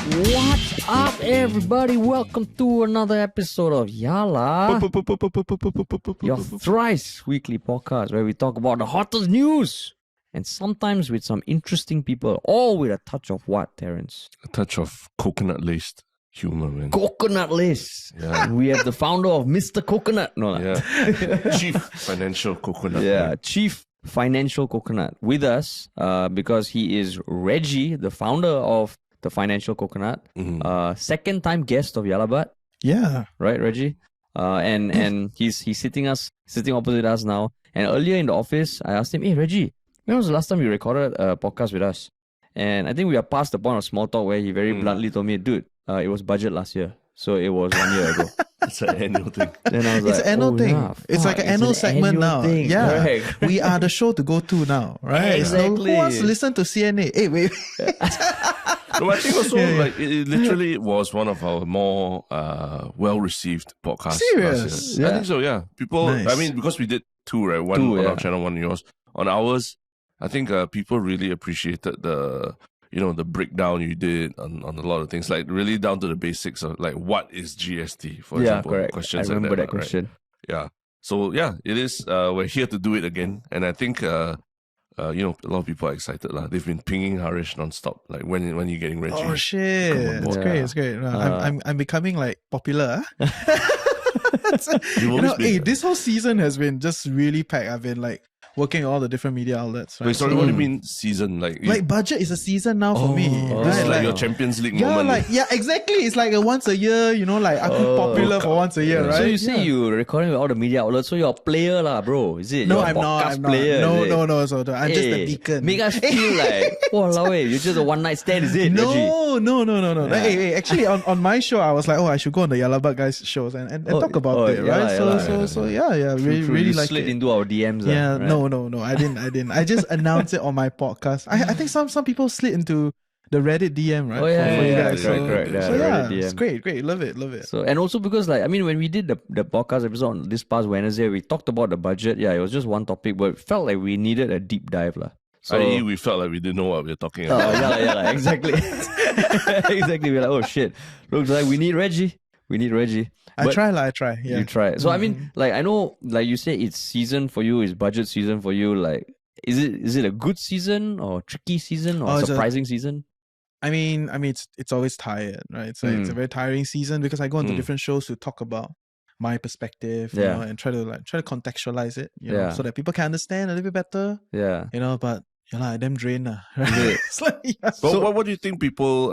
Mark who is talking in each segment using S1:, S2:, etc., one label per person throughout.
S1: What's up, everybody? Welcome to another episode of Yala, your thrice weekly podcast where we talk about the hottest news and sometimes with some interesting people, all with a touch of what, Terence?
S2: A touch of coconut-laced humor, man.
S1: Coconut list.
S2: Yeah.
S1: We have the founder of Mr. Coconut. No,
S2: Yeah. Chief Financial Coconut.
S1: yeah,
S2: man.
S1: Chief Financial Coconut with us because he is Reggie, the founder of the Financial Coconut, second time guest of Yalabat,
S3: Yeah.
S1: right, Reggie? And he's sitting opposite us now. And earlier in the office, I asked him, "Hey, Reggie, when was the last time you recorded a podcast with us?" And I think we are past the point of small talk where he very bluntly told me, "Dude, it was budget last year, so it was 1 year ago."
S2: It's an annual thing.
S1: Then I was
S3: It's
S1: like,
S3: an annual
S1: "Oh,
S3: thing.
S1: yeah,
S3: It's like
S1: fuck,
S3: an annual segment
S1: annual
S3: now.
S1: thing."
S3: Yeah.
S1: Correct.
S3: We are the show to go to now, right?
S1: Exactly.
S3: So who wants to listen to CNA? Hey, wait.
S2: No, I think also like it literally was one of our more well-received podcasts.
S3: Serious?
S2: last year. I
S1: Yeah.
S2: think so, yeah. People,
S3: Nice.
S2: I mean, because we did two, right? One
S1: Two,
S2: on
S1: yeah.
S2: our channel, one on yours. On ours, I think people really appreciated the breakdown you did on a lot of things, like really down to the basics of like what is GST, for
S1: Yeah,
S2: example.
S1: correct. I
S2: Questions
S1: remember
S2: like
S1: that
S2: right?
S1: question.
S2: Yeah. So yeah, it is. We're here to do it again, and I think a lot of people are excited lah. They've been pinging Harish nonstop. Like when you getting Reggie?
S3: Oh shit! It's
S1: Yeah.
S3: great. It's great. I'm becoming like popular. Huh?
S2: You've always been-
S3: this whole season has been just really packed. I've been like working all the different media outlets. Right?
S2: Wait, sorry,
S3: So,
S2: what do you mean season?
S3: like budget is a season now for me.
S1: Oh.
S2: this is
S3: Right?
S2: like
S3: Like,
S2: your Champions League
S3: yeah,
S2: moment.
S3: exactly. It's like a once a year. Like I'm popular for once a year,
S2: Yeah.
S3: right?
S1: So you say
S3: Yeah.
S1: you're recording with all the media outlets, so you're a player lah, bro. Is it?
S3: No,
S1: You're a
S3: I'm not.
S1: podcast
S3: I'm not.
S1: player,
S3: No,
S1: is it?
S3: no. So I'm just a
S1: Hey,
S3: beacon.
S1: Make us feel like, walao, you're just a one night stand, is it, Reggie?
S3: No.
S1: Yeah.
S3: Hey, actually, on my show, I was like, I should go on the Yalabat guys shows and talk about it, right? So really
S1: you
S3: like
S1: slid
S3: it.
S1: into our DMs.
S3: Yeah,
S1: right?
S3: no, I didn't. I just announced it on my podcast. I think some people slid into the Reddit DM, right?
S1: Oh, yeah,
S3: for you
S1: yeah,
S3: guys.
S1: correct. Yeah,
S3: So
S1: Reddit
S3: yeah,
S1: DM.
S3: it's great. Love it.
S1: So, and also because when we did the podcast episode on this past Wednesday, we talked about the budget. Yeah, it was just one topic, but it felt like we needed a deep dive lah. So
S2: I.e., we felt like we didn't know what we were talking
S1: Oh,
S2: about.
S1: yeah, exactly. Exactly. We're like, oh shit. Looks like we need Reggie.
S3: I
S1: But
S3: try. Yeah.
S1: You try. So I mean, like I know, like you say, it's season for you, it's budget season for you. Like, is it a good season or tricky season or
S3: it's a-
S1: surprising season?
S3: I mean, it's always tired, right? So it's a very tiring season because I go into different shows to talk about my perspective, you
S1: Yeah.
S3: know, and try to contextualize it, you know,
S1: Yeah.
S3: so that people can understand a little bit better,
S1: Yeah.
S3: you know. But I damn drained, right?
S1: it?
S3: It's like, yeah.
S2: But what do you think people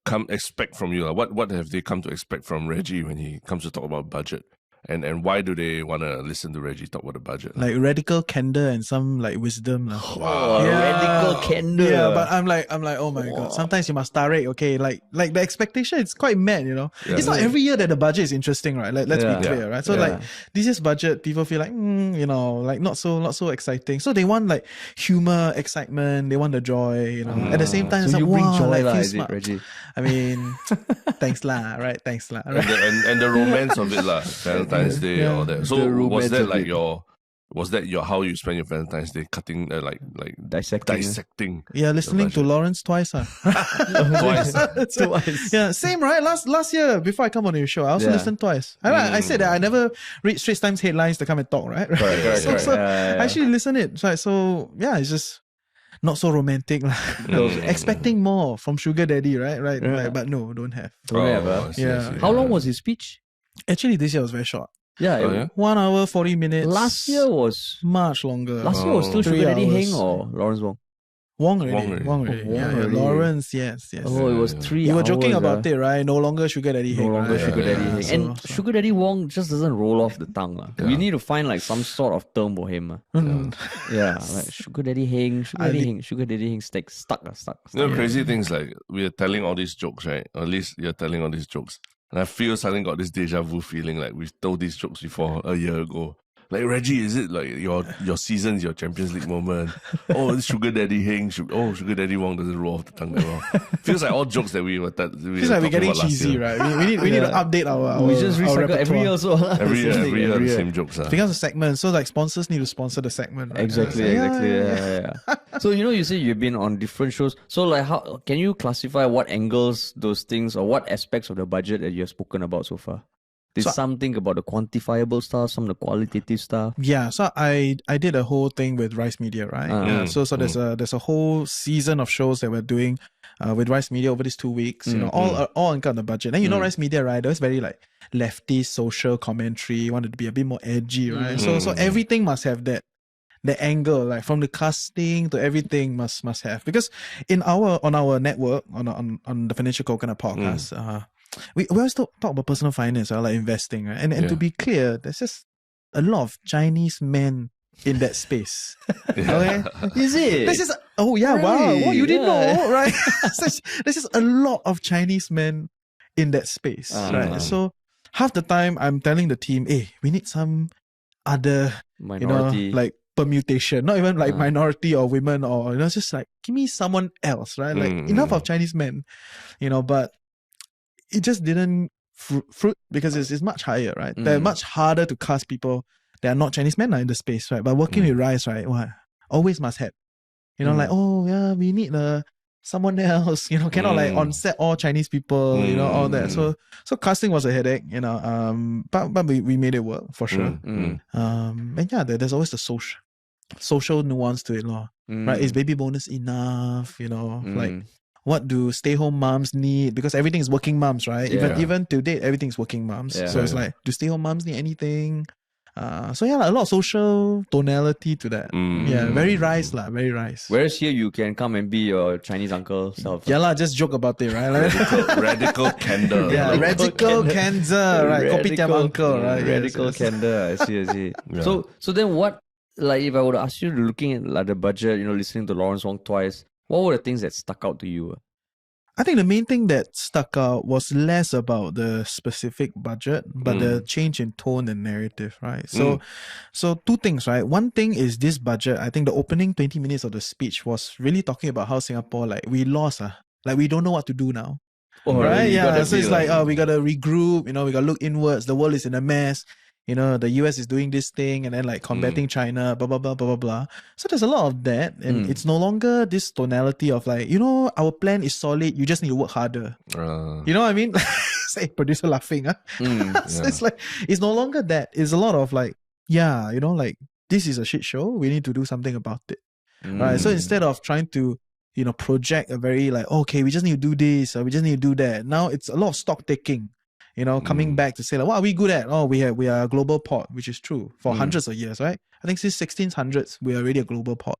S2: come expect from you? What have they come to expect from Reggie when he comes to talk about budget? And why do they want to listen to Reggie talk about the budget?
S3: Like radical candor and some like wisdom.
S1: Oh,
S3: Yeah.
S1: radical candor.
S3: Yeah, but I'm like, oh my god. Sometimes you must tarik, okay? Like the expectation, it's quite mad, you know.
S2: Yeah.
S3: It's not every year that the budget is interesting, right? Like let's
S1: Yeah.
S3: be clear, right? So
S1: Yeah.
S3: like this year's budget, people feel like, like not so exciting. So they want like humor, excitement, they want the joy, you know. At the same time,
S1: So
S3: it's like,
S1: you bring
S3: wow,
S1: joy
S3: like
S1: lah,
S3: feel
S1: is it,
S3: smart.
S1: Reggie?
S3: I mean, thanks lah, right? Thanks lah, right?
S2: And the romance of it lah, Valentine's Day,
S3: Yeah.
S2: all that.
S1: The
S2: So
S1: romance
S2: was that
S1: of
S2: like
S1: it.
S2: was that your how you spend your Valentine's Day, cutting like
S1: Dissecting.
S3: Yeah, listening to
S2: budget.
S3: Lawrence twice.
S2: Twice.
S1: Twice.
S3: Yeah, same, right? Last year, before I come on your show, I also
S1: Yeah.
S3: listened twice. I said that I never read Straits Times headlines to come and talk, right?
S1: Correct.
S3: So
S1: Yeah.
S3: I actually listen it. So yeah, it's just not so romantic. Expecting more from Sugar Daddy, right? Right.
S1: Yeah.
S3: Right. But no, don't have.
S1: Don't have,
S2: I see, I
S3: Yeah.
S2: see.
S1: How long was his speech?
S3: Actually, this year was very short.
S1: Yeah.
S2: Oh, yeah?
S3: 1 hour, 40 minutes.
S1: Last year was
S3: much longer.
S1: last year was still
S3: 3
S1: Sugar Daddy
S3: hours.
S1: Heng or Lawrence Wong?
S3: Wong already.
S2: Wong
S3: Wong
S2: already.
S3: already.
S1: Oh,
S3: Yeah,
S1: Wong
S3: yeah.
S1: already.
S3: Lawrence, yes.
S1: Oh, it was 3
S3: You
S1: hours.
S3: were joking about it, right? No longer Sugar Daddy
S1: No
S3: Heng,
S1: longer
S3: right?
S1: Sugar Daddy
S2: yeah.
S1: Heng. And
S3: So-
S1: Sugar Daddy Wong just doesn't roll off the tongue. We
S2: Yeah.
S1: need to find like some sort of term for him. Yeah, like Sugar Daddy Heng, Sugar Daddy Heng stuck.
S2: You know, crazy things like we are telling all these jokes, right? Or at least you're telling all these jokes. And I feel suddenly got this deja vu feeling like we've told these jokes before a year ago. Like, Reggie, is it like your season's your Champions League moment? Oh, it's Sugar Daddy Heng. Sugar Daddy Wong doesn't roll off the tongue that well. Feels like all jokes that we were
S3: Feels like we're getting cheesy, right? We need to update our
S1: We just
S3: our
S1: recycle every year
S3: repertoire.
S1: also.
S2: Every year,
S1: Same thing,
S2: the same jokes.
S3: It becomes a segment, so like sponsors need to sponsor the segment, right?
S1: Exactly.
S3: So,
S1: Yeah. So you say you've been on different shows. So like, how can you classify what angles those things or what aspects of the budget that you have spoken about so far? There's something about the quantifiable stuff, some of the qualitative stuff.
S3: Yeah, so I did a whole thing with Rice Media, right? Yeah, so there's a whole season of shows that we're doing with Rice Media over these 2 weeks. All on the budget. And Rice Media, right? It was very like lefty social commentary. Wanted to be a bit more edgy, right? So everything must have that angle, like from the casting to everything must have, because on our network on the Financial Coconut podcast, we always talk about personal finance, like investing, right? And to be clear, there's just a lot of Chinese men in that space. Okay?
S1: Is it?
S3: This is wow, you didn't know, right? There's just a lot of Chinese men in that space, right? So half the time I'm telling the team, hey, we need some other
S1: minority,
S3: like permutation, not even like minority or women, or just like give me someone else, right? Like enough of Chinese men, but it just didn't fruit because it's much higher, right? They're much harder to cast people that are not Chinese men in the space, right? But working with Rice, right, always must have, like, oh yeah, we need someone else, cannot like on set all Chinese people, all that. So casting was a headache, but we made it work for sure. And yeah, there's always the social nuance to it, right? Is baby bonus enough? Like, what do stay-home moms need? Because everything is working moms, right? Even to date, everything is working moms. So it's like, do stay-home moms need anything? So yeah, a lot of social tonality to that. Yeah, very Rice, very Rice.
S1: Whereas here you can come and be your Chinese uncle self.
S3: Yeah, just joke about it, right? Like,
S2: radical candor.
S3: Yeah, radical candor, right? Kopitiam uncle, right?
S1: Radical candor. I see.
S2: Yeah.
S1: So then what? Like, if I were to ask you, looking at like the budget, listening to Lawrence Wong twice, what were the things that stuck out to you?
S3: I think the main thing that stuck out was less about the specific budget, but the change in tone and narrative, right? So two things, right? One thing is this budget. I think the opening 20 minutes of the speech was really talking about how Singapore, like, we lost, like we don't know what to do now. Right? Yeah. So it's like, we got to regroup, we got to look inwards. The world is in a mess. The US is doing this thing and then like combating China, blah, blah, blah, blah, blah, blah. So there's a lot of that. And it's no longer this tonality of like, our plan is solid. You just need to work harder. You know what I mean? Say, producer laughing. So it's like, it's no longer that. It's a lot of like, like, this is a shit show. We need to do something about it. Right? So instead of trying to, project a very like, okay, we just need to do this or we just need to do that. Now it's a lot of stock taking. Coming back to say like, what are we good at? Oh, we are a global port, which is true for hundreds of years, right? I think since 1600s, we are already a global port,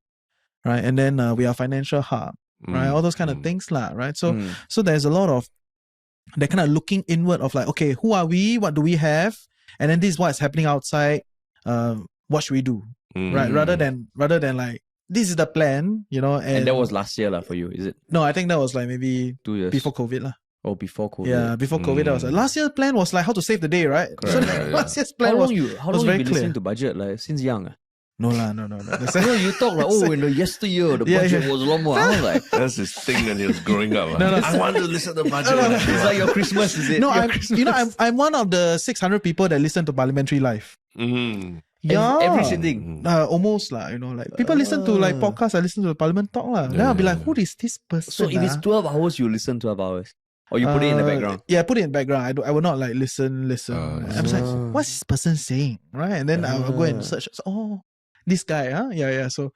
S3: right? And then we are a financial hub, right? All those kind of things, right? So there's a lot of that kind of looking inward of like, okay, who are we? What do we have? And then this is what's happening outside. What should we do, right? Rather than like, this is the plan, and
S1: that was last year for you, is it?
S3: No, I think that was like maybe
S1: 2 years
S3: before COVID .
S1: Oh, before COVID.
S3: Yeah, before COVID, that was like, last year's plan was like how to save the day, right?
S1: Correct.
S3: So last year's plan
S1: how long
S3: was
S1: you
S3: was very
S1: been
S3: clear.
S1: listening to budget like since young?
S3: No.
S1: You talk like, in the yesteryear, the budget was a lot more. I was like,
S2: that's his thing when he was growing up. I want to listen to budget.
S1: It's like your Christmas, is it?
S3: No, I'm one of the 600 people that listen to Parliamentary Live. Yeah,
S1: every sitting.
S3: Almost like people listen to like podcasts. I listen to the Parliament talk Then I'll be like, who is this person?
S1: So if it's 12 hours, you listen 12 hours. Or you put it in the background?
S3: Yeah, I put it in the background. I will not like listen. I'm just like, what's this person saying? Right? And then I'll go and search. So, this guy, Yeah. So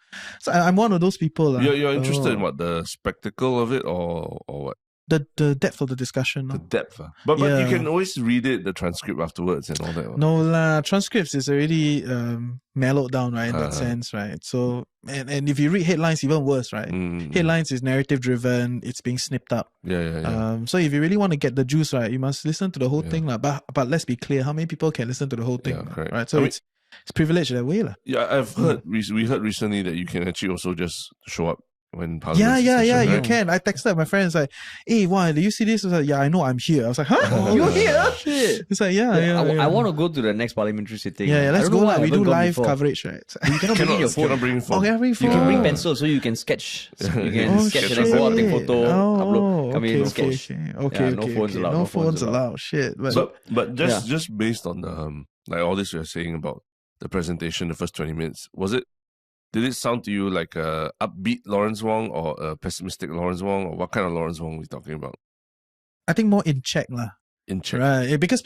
S3: I'm one of those people.
S2: You're interested in what? The spectacle of it or what?
S3: The depth of the discussion.
S2: The depth. But you can always read it, the transcript afterwards and all that.
S3: No, transcripts is already mellowed down, right? In that sense, right? So, and if you read headlines, even worse, right? Headlines is narrative driven, it's being snipped up.
S2: Yeah.
S3: So if you really want to get the juice, right, you must listen to the whole thing. But let's be clear, how many people can listen to the whole thing? Right? So it's privileged that way.
S2: Yeah, I've heard, we heard recently that you can actually also just show up when Parliament
S3: yeah, you can. I texted my friends like, hey, why, do you see this? I was like, yeah, I know I'm here. I was like, huh? You're here?
S1: Shit.
S3: It's like,
S1: I want to go to the next parliamentary sitting.
S3: Yeah, let's go. We do live coverage, right?
S1: You cannot bring your phone.
S2: Cannot bring your phone.
S3: Okay,
S1: you can bring pencil so you can sketch. You can sketch and then go out, take photo, upload, come in, sketch.
S3: Okay.
S1: No phones allowed.
S3: No phones allowed. Shit.
S2: But just based on the like all this we are saying about the presentation, the first 20 minutes, was it did it sound to you like a upbeat Lawrence Wong or a pessimistic Lawrence Wong, or what kind of Lawrence Wong are we talking about?
S3: I think more in check lah.
S2: In check.
S3: Right. Because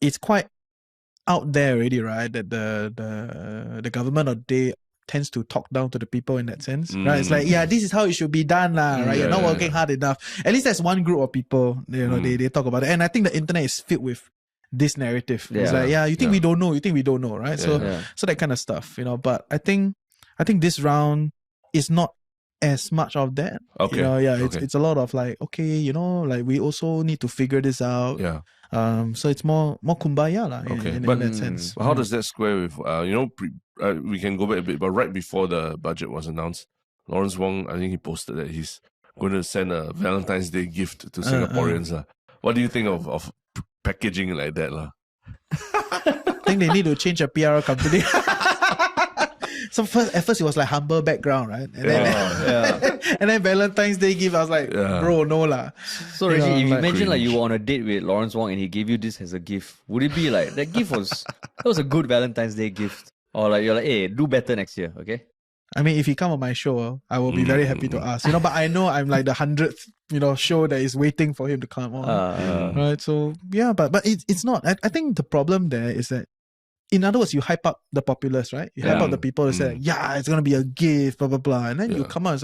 S3: it's quite out there already, right? That the government, or they tends to talk down to the people in that sense, right? It's like, yeah, this is how it should be done, lah, right? You're not working hard enough. At least there's one group of people, they talk about it. And I think the internet is filled with this narrative. It's like, you think we don't know, right? So that kind of stuff, But I think this round is not as much of that.
S2: Okay.
S3: It's a lot of like, okay, like we also need to figure this out.
S2: Yeah.
S3: So it's more kumbaya lah, in that sense.
S2: How does that square with we can go back a bit, but right before the budget was announced, Lawrence Wong, I think he posted that he's going to send a Valentine's Day gift to Singaporeans. What do you think of packaging like that lah?
S3: I think they need to change a PR company. So at first it was like humble background, right? And then, and then Valentine's Day gift, I was like, bro, no lah.
S1: So Reggie, if you imagine like you were on a date with Lawrence Wong and he gave you this as a gift, would it be like that was a good Valentine's Day gift? Or like you're like, hey, do better next year, okay?
S3: I mean, if he come on my show, I will be very happy to ask. But I know I'm like the 100th, show that is waiting for him to come on. Right? So yeah, but it's not. I think the problem there is that, in other words, you hype up the populace, right? You hype up the people who say, yeah, it's gonna be a gift, blah blah blah, and then you come out, it's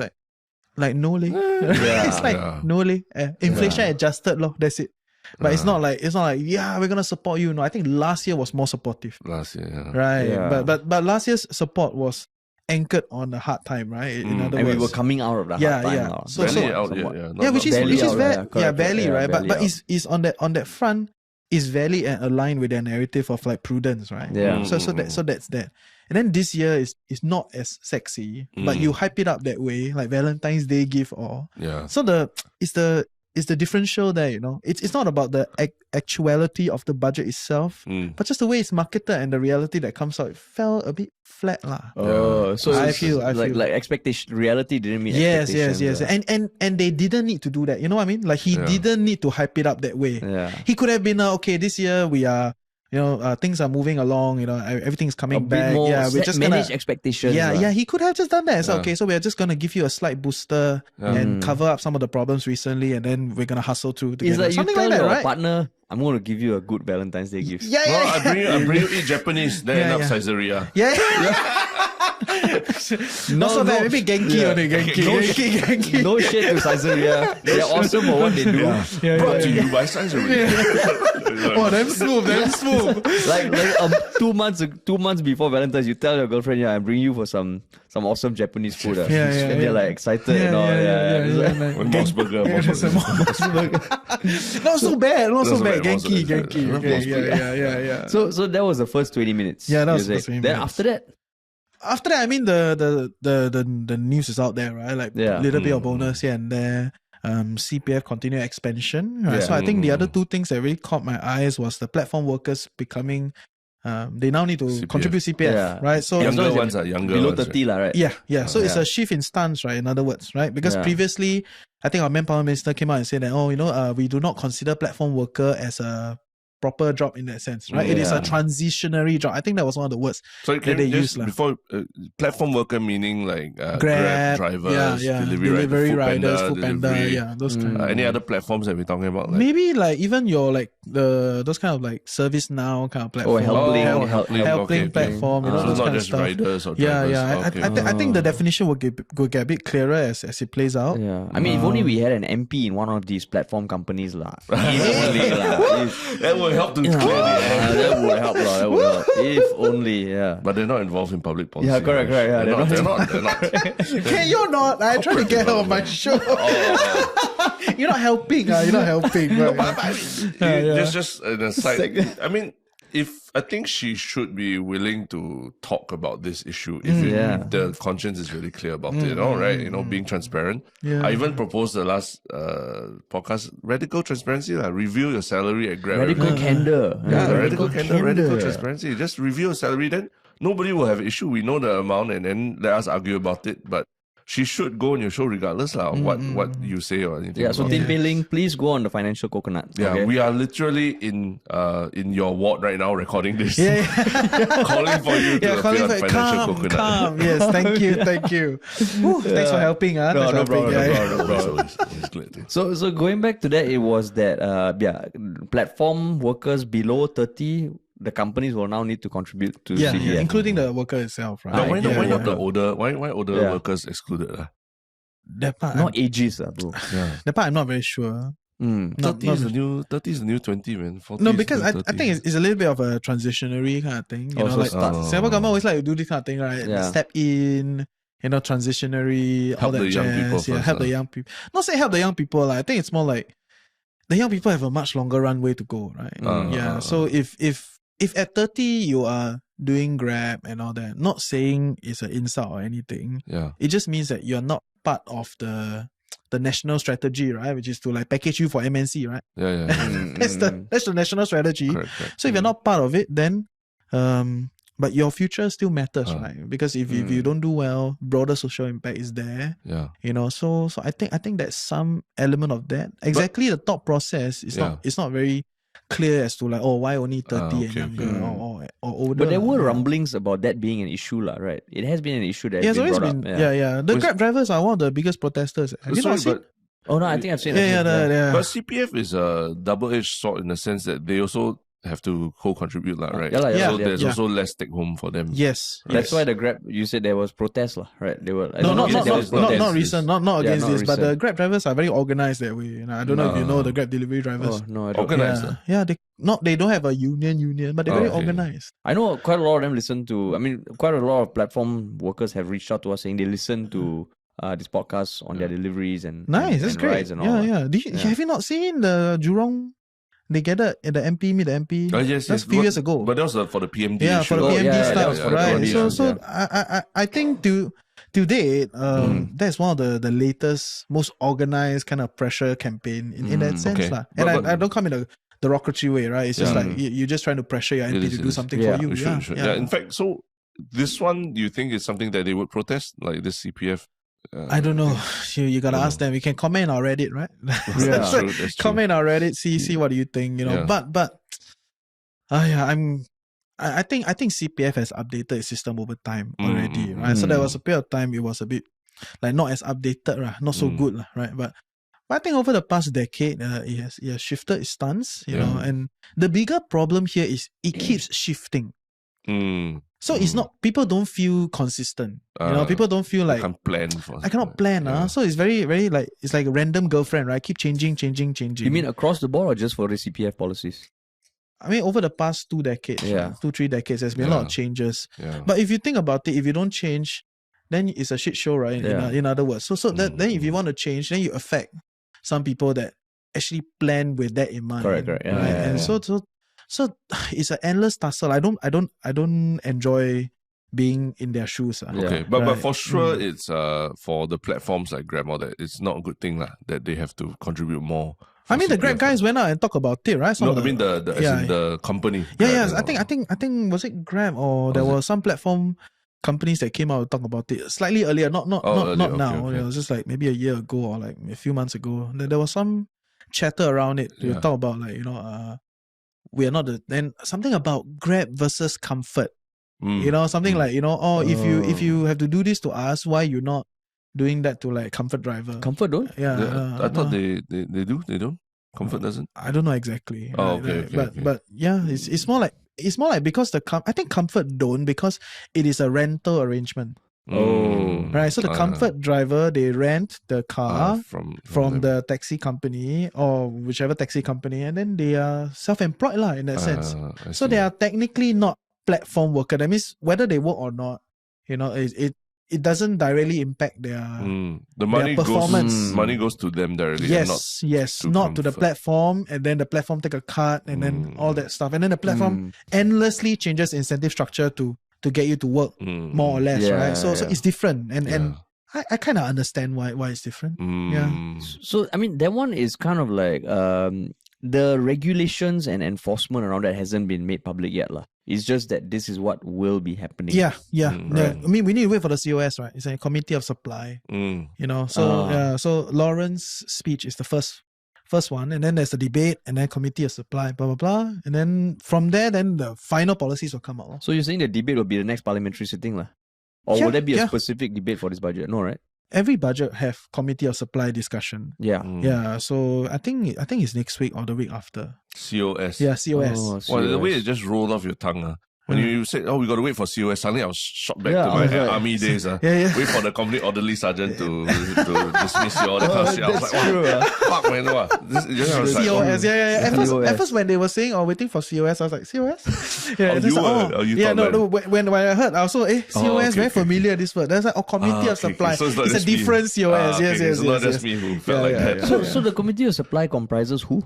S3: like no leh. It's like no leh. Inflation adjusted, lor. That's it. But it's not like yeah, we're gonna support you. No, I think last year was more supportive.
S2: Last year,
S3: right?
S1: Yeah.
S3: But last year's support was anchored on the hard time, right? In other words,
S1: we were coming out of the hard time.
S3: Yeah.
S2: So
S3: which is barely, right?
S1: Barely
S3: but is on that front is very aligned with their narrative of like prudence, right?
S1: Yeah.
S3: So that's that. And then this year is not as sexy, but you hype it up that way, like Valentine's Day gift or So it's the differential there, It's not about the actuality of the budget itself, but just the way it's marketed and the reality that comes out. It fell a bit flat lah.
S1: So I feel like expectation, reality didn't meet expectations.
S3: Yes. And they didn't need to do that. You know what I mean? Like he didn't need to hype it up that way.
S1: Yeah.
S3: He could have been okay, this year we are, things are moving along, everything's coming back.
S1: We're just manage expectations.
S3: Yeah, he could have just done that. So, okay, so we're just gonna give you a slight booster and cover up some of the problems recently, and then we're gonna hustle through together.
S1: It's like
S3: something
S1: you tell
S3: like that,
S1: your
S3: right?
S1: partner, I'm gonna give you a good Valentine's Day gift.
S2: I bring you eat Japanese, then end up Saizeriya.
S3: Not so bad. Maybe Genki only. Genki.
S1: No shade to Saizeriya. They're awesome for what they do.
S2: Brought to you by Saizeriya.
S3: Oh, damn smooth.
S1: like 2 months before Valentine's, you tell your girlfriend, I'm bringing you for some awesome Japanese food. And they're like excited and all.
S2: Moss burger.
S3: Not so bad. Genki.
S2: Yeah.
S1: So that was the first 20 minutes.
S3: Yeah, that was the first 20
S1: Then
S3: minutes. After that, I mean the news is out there, right? Like little bit of bonus here and there. CPF continued expansion. Right? So I think the other two things that really caught my eyes was the platform workers becoming. They now need to
S2: CPF.
S3: Contribute CPF, right? So
S2: younger ones are younger.
S1: Below
S2: ones,
S1: 30, right?
S3: Yeah. So it's a shift in stance, right? In other words, right? Because previously, I think our manpower minister came out and said that, we do not consider platform worker as a proper job in that sense, right? It is a transitionary job. I think that was one of the words
S2: that they used. Before, platform worker meaning like Grab drivers, delivery riders,
S3: Food Panda, those kind.
S2: Any other platforms that we're talking about? Like?
S3: Maybe like even your like those kind of like Service Now kind of platform. Helping platform.
S2: So
S3: those
S2: not
S3: kind
S2: just
S3: of stuff.
S2: riders or drivers.
S3: I think the definition will get a bit clearer as it plays out.
S1: Yeah, I mean, if only we had an MP in one of these platform companies, lah.
S2: That would help to clear
S1: that would help. If only,
S2: But they're not involved in public policy.
S1: Yeah, correct. Yeah,
S2: they're not.
S3: Can you not? I try to get her on my show. You're not helping.
S2: Just an aside. I mean, I think she should be willing to talk about this issue if the conscience is really clear about it, right? Being transparent. I even proposed the last podcast, radical transparency, review your salary at Grab.
S1: Radical candor.
S2: Radical candor, radical transparency. Just review your salary, then nobody will have an issue. We know the amount and then let us argue about it. But she should go on your show regardless of what you say or anything.
S1: Yeah, so
S2: about
S1: Tin
S2: it.
S1: Pei Ling, please go on the Financial Coconut.
S2: Yeah,
S1: okay?
S2: we are literally in your ward right now recording this.
S3: Yeah,
S2: Calling for you to appear on Financial Coconut.
S3: calm. Yes, thank you. Whew, thanks for helping.
S1: No,
S3: Thanks for
S1: no
S3: helping.
S1: problem,
S3: Yeah,
S1: no
S3: yeah.
S1: problem.
S2: Always glad to.
S1: So going back to that, it was that platform workers below 30, the companies will now need to contribute to
S3: Yeah,
S1: CPF.
S3: including the worker itself, right?
S2: Now, why
S3: yeah,
S2: not the older? Why older
S1: Yeah.
S2: workers excluded?
S3: That part,
S1: Not ages, bro.
S2: Yeah.
S3: that part I'm not very sure.
S1: Mm.
S2: 30 is the new 20, man. 40
S3: No,
S2: is
S3: because
S2: the
S3: I
S2: new 30.
S3: think it's a little bit of a transitionary kind of thing. You know,
S1: so
S3: like
S1: start-
S3: Singapore government always like to do this kind of thing, right?
S1: Yeah.
S3: Step in, transitionary, all
S2: Help
S3: that
S2: the young
S3: jazz.
S2: people
S3: Yeah,
S2: first,
S3: help the young people. Not say help the young people. I think it's more like the young people have a much longer runway to go, right? Yeah. So if at 30 you are doing Grab and all that, not saying it's an insult or anything.
S2: Yeah.
S3: It just means that you're not part of the national strategy, right? Which is to like package you for MNC, right?
S2: Yeah.
S3: That's the national strategy.
S2: Correct.
S3: So if you're not part of it, then but your future still matters, right? Because if you don't do well, broader social impact is there.
S2: Yeah.
S3: You know, so I think that's some element of that. Exactly, the thought process is not very clear as to like, oh, why only 30 and younger or older.
S1: But there were rumblings about that being an issue, right? It has been an issue that has
S3: it's
S1: been
S3: always
S1: brought
S3: been
S1: up.
S3: yeah. The Grab drivers are one of the biggest protesters. Have you not seen?
S1: Oh no, I think I've seen it.
S3: Yeah.
S2: But CPF is a double-edged sword in the sense that they also have to co-contribute, right?
S1: Yeah,
S2: So there's also less take-home for them.
S3: Yes.
S1: That's why the Grab, you said there was protest, right? They were
S3: Not
S1: protest.
S3: recent, not against
S1: not
S3: this, but the
S1: recent.
S3: Grab drivers are very organized that way. I don't know if you know the Grab delivery drivers.
S1: Oh no, I don't.
S2: Organized.
S3: Yeah, they don't have a union, but they're very organized.
S1: I know quite a lot of them listen to. I mean, quite a lot of platform workers have reached out to us saying they listen to this podcast on their deliveries and
S3: Nice, that's
S1: and
S3: great.
S1: rides and all.
S3: Yeah. Have you not seen the Jurong? They gathered at the MP, meet the MP.
S2: Yes.
S3: That's a few years ago.
S2: But that was for the PMD
S3: Yeah,
S2: issue.
S3: for the PMD
S1: that was
S3: stuff,
S1: for the
S3: right?
S1: PMD
S3: So
S1: issue,
S3: I think to date, that's one of the latest, most organized kind of pressure campaign in that sense,
S2: okay.
S3: lah. And
S2: But-
S3: I don't come in a derogatory way, right? It's just like you're just trying to pressure your MP to do something for you.
S2: You should. Yeah. In fact, so this one, do you think is something that they would protest, like this CPF?
S3: I don't know. You gotta ask them. You can comment on Reddit, right?
S2: That's true. That's true.
S3: Comment on Reddit. See what do you think. You know,
S2: Yeah.
S3: but I think CPF has updated its system over time already, right? So there was a period of time it was a bit like not as updated, right? Not so good, right? But I think over the past decade, it has shifted its stance, you know. And the bigger problem here is it keeps shifting. So it's not, people don't feel consistent. You know, people don't feel like
S2: I can't plan for.
S3: I cannot plan. So it's very, very like, it's like a random girlfriend, right? Keep changing.
S1: You mean across the board or just for the CPF policies?
S3: I mean, over the past 2 decades, 2-3 decades, there's been a lot of changes.
S2: Yeah.
S3: But if you think about it, if you don't change, then it's a shit show, right? In other words. So that then if you want to change, then you affect some people that actually plan with that in mind.
S1: Correct.
S3: Right? And so it's an endless tussle. I don't enjoy being in their shoes.
S2: Okay, but for sure, it's for the platforms like Grab or that, it's not a good thing that they have to contribute more.
S3: I mean, the Grab
S2: CPF.
S3: guys went out and talked about it, right?
S2: No, I mean the company.
S3: Yeah,
S2: Grab,
S3: I think was it Grab or there were some platform companies that came out to talk about it slightly earlier, not now.
S2: Okay.
S3: It was just like maybe a year ago or like a few months ago. There was some chatter around it to talk about like, we are not then something about Grab versus comfort. Something like, if you have to do this to us, why you not doing that to like Comfort driver?
S1: Comfort don't?
S2: I thought they do. They don't. Comfort doesn't.
S3: I don't know exactly.
S2: Oh,
S3: right?
S2: okay.
S3: But yeah, it's more like because I think Comfort don't, because it is a rental arrangement. Right. So the Comfort driver, they rent the car from the taxi company or whichever taxi company, and then they are self-employed in that sense. So they are technically not platform worker. That means whether they work or not, it doesn't directly impact their
S2: the money
S3: their performance.
S2: Money goes to them directly.
S3: Yes, not to the platform, and then the platform take a cut, and then all that stuff, and then the platform endlessly changes incentive structure to get you to work more or less, right? So it's different, and I kind of understand why it's different. Yeah.
S1: So I mean, that one is kind of like the regulations and enforcement around that hasn't been made public yet, lah. It's just that this is what will be happening.
S3: Yeah.
S2: right.
S3: I mean, we need to wait for the COS, right? It's a committee of supply. You know, so so Lawrence's speech is the first one, and then there's the debate, and then committee of supply, blah blah blah, and then from there, then the final policies will come out.
S1: So you're saying the debate will be the next parliamentary sitting, lah? Or will there be a specific debate for this budget? No, right?
S3: Every budget have committee of supply discussion.
S1: Yeah.
S3: Yeah, so I think it's next week or the week after.
S2: COS.
S3: Yeah, COS.
S1: Oh,
S2: Well, the way
S1: COS.
S2: it just rolled off your tongue. When you said, "Oh, we got to wait for COS," suddenly I was shot back to my
S1: right.
S2: army days.
S3: Yeah.
S2: Wait for the complete orderly sergeant to dismiss you all that kind of shit. I was
S1: That's
S2: like,
S1: true.
S2: "Fuck, man, what?" I was like,
S3: COS, yeah.
S1: COS.
S3: At first, when they were saying, waiting for COS, I was like, COS? Yeah,
S2: Oh,
S3: just
S2: you
S3: like,
S2: were- you
S3: yeah,
S2: thought
S3: no. When I heard, I also, COS,
S2: okay,
S3: very
S2: okay.
S3: familiar, this word. That's like, committee of supply.
S2: So it's not
S3: a
S2: just me.
S3: different COS, yes.
S2: It's not just me who felt like that.
S1: So the committee of supply comprises who?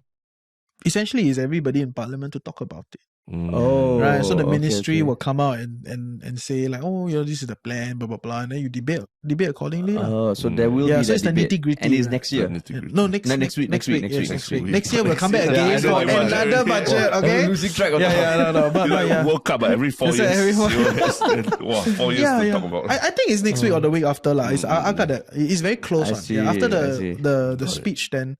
S3: Essentially, it's everybody in parliament to talk about it.
S1: Oh,
S3: Right, so the
S1: okay,
S3: ministry
S1: okay.
S3: will come out and say like, this is the plan, blah blah blah, and then you debate accordingly. lah.
S1: So there will
S3: Yeah,
S1: be
S3: so it's
S1: that
S3: the
S1: debate.
S3: nitty-gritty,
S1: And it's
S3: right?
S1: next year.
S3: No, next
S1: Next week.
S3: Yes, next week.
S2: week.
S3: Next year we'll come back
S2: Yeah,
S3: again
S2: I know
S3: for
S2: my budget.
S3: another budget. Okay.
S1: I'm losing track of
S3: No, but yeah.
S2: World Cup every 4
S3: That's
S2: years.
S3: every 4
S2: COS, wow, 4 years to talk about.
S3: I think it's next week or the week after lah. I got that. It's very close.
S1: I
S3: One.
S1: see,
S3: Yeah, after
S1: I see.
S3: the speech, then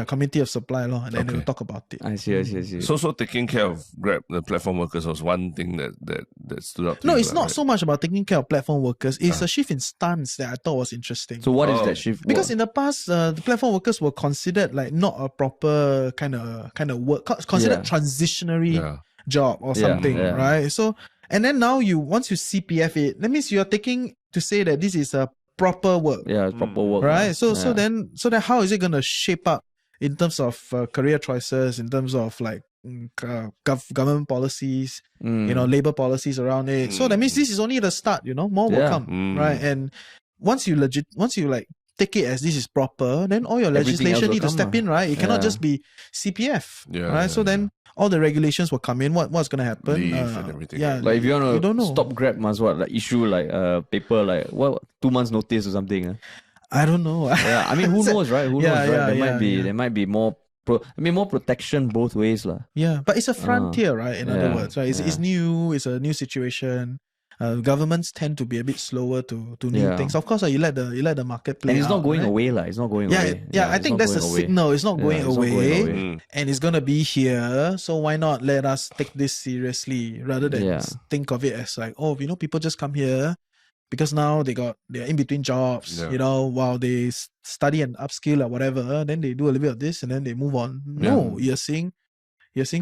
S3: committee of supply law, and then they'll talk about it.
S1: I see.
S2: So taking care of Grab, the platform workers, was one thing that stood out to
S3: No,
S2: you,
S3: it's not
S2: right?
S3: so much about taking care of platform workers. It's a shift in stance that I thought was interesting.
S1: So what is
S2: Oh.
S1: that shift?
S3: Because in the past, the platform workers were considered like not a proper kind of work, considered transitionary
S2: Yeah.
S3: job or
S1: Yeah,
S3: something,
S1: yeah.
S3: right? So, and then now once you CPF it, that means you're taking to say that this is a proper work,
S1: yeah, proper work.
S3: right? So
S1: yeah.
S3: then how is it gonna shape up in terms of career choices, in terms of like government policies, labor policies around it? So that means this is only the start. More will
S1: Yeah.
S3: come, right? And once you like take it as this is proper, then all your
S1: Everything else
S3: legislation
S1: will
S3: need to
S1: come,
S3: step in, right? It cannot
S1: Yeah.
S3: just be CPF,
S2: Yeah,
S3: right?
S2: yeah,
S3: So then all the regulations will come in. What's gonna happen?
S2: Leave and everything.
S3: Yeah,
S1: Like if you
S3: you
S1: want
S3: don't
S1: to
S3: know.
S1: stop Grab, must like issue like paper like 2 months notice or something.
S3: I don't know.
S1: Yeah, I mean who knows, right? Who
S3: Yeah,
S1: knows, right?
S3: yeah.
S1: There might be more more protection both ways, lah.
S3: Yeah, but it's a frontier, right? In other
S1: yeah,
S3: words, right? It's new. It's a new situation. Governments tend to be a bit slower to new
S1: Yeah.
S3: things. Of course, you let the market play.
S1: And it's not
S3: out,
S1: going
S3: right?
S1: away, lah. It's not going
S3: Yeah,
S1: away.
S3: yeah. I
S1: it's
S3: think
S1: not
S3: that's a
S1: going away.
S3: signal. It's not going
S1: Yeah, it's not
S3: away,
S1: going away.
S3: and it's gonna be here. So why not let us take this seriously rather than
S1: Yeah.
S3: think of it as like, people just come here because now they're in between jobs.
S2: Yeah.
S3: While they study and upskill or whatever, then they do a little bit of this and then they move on. No, you're seeing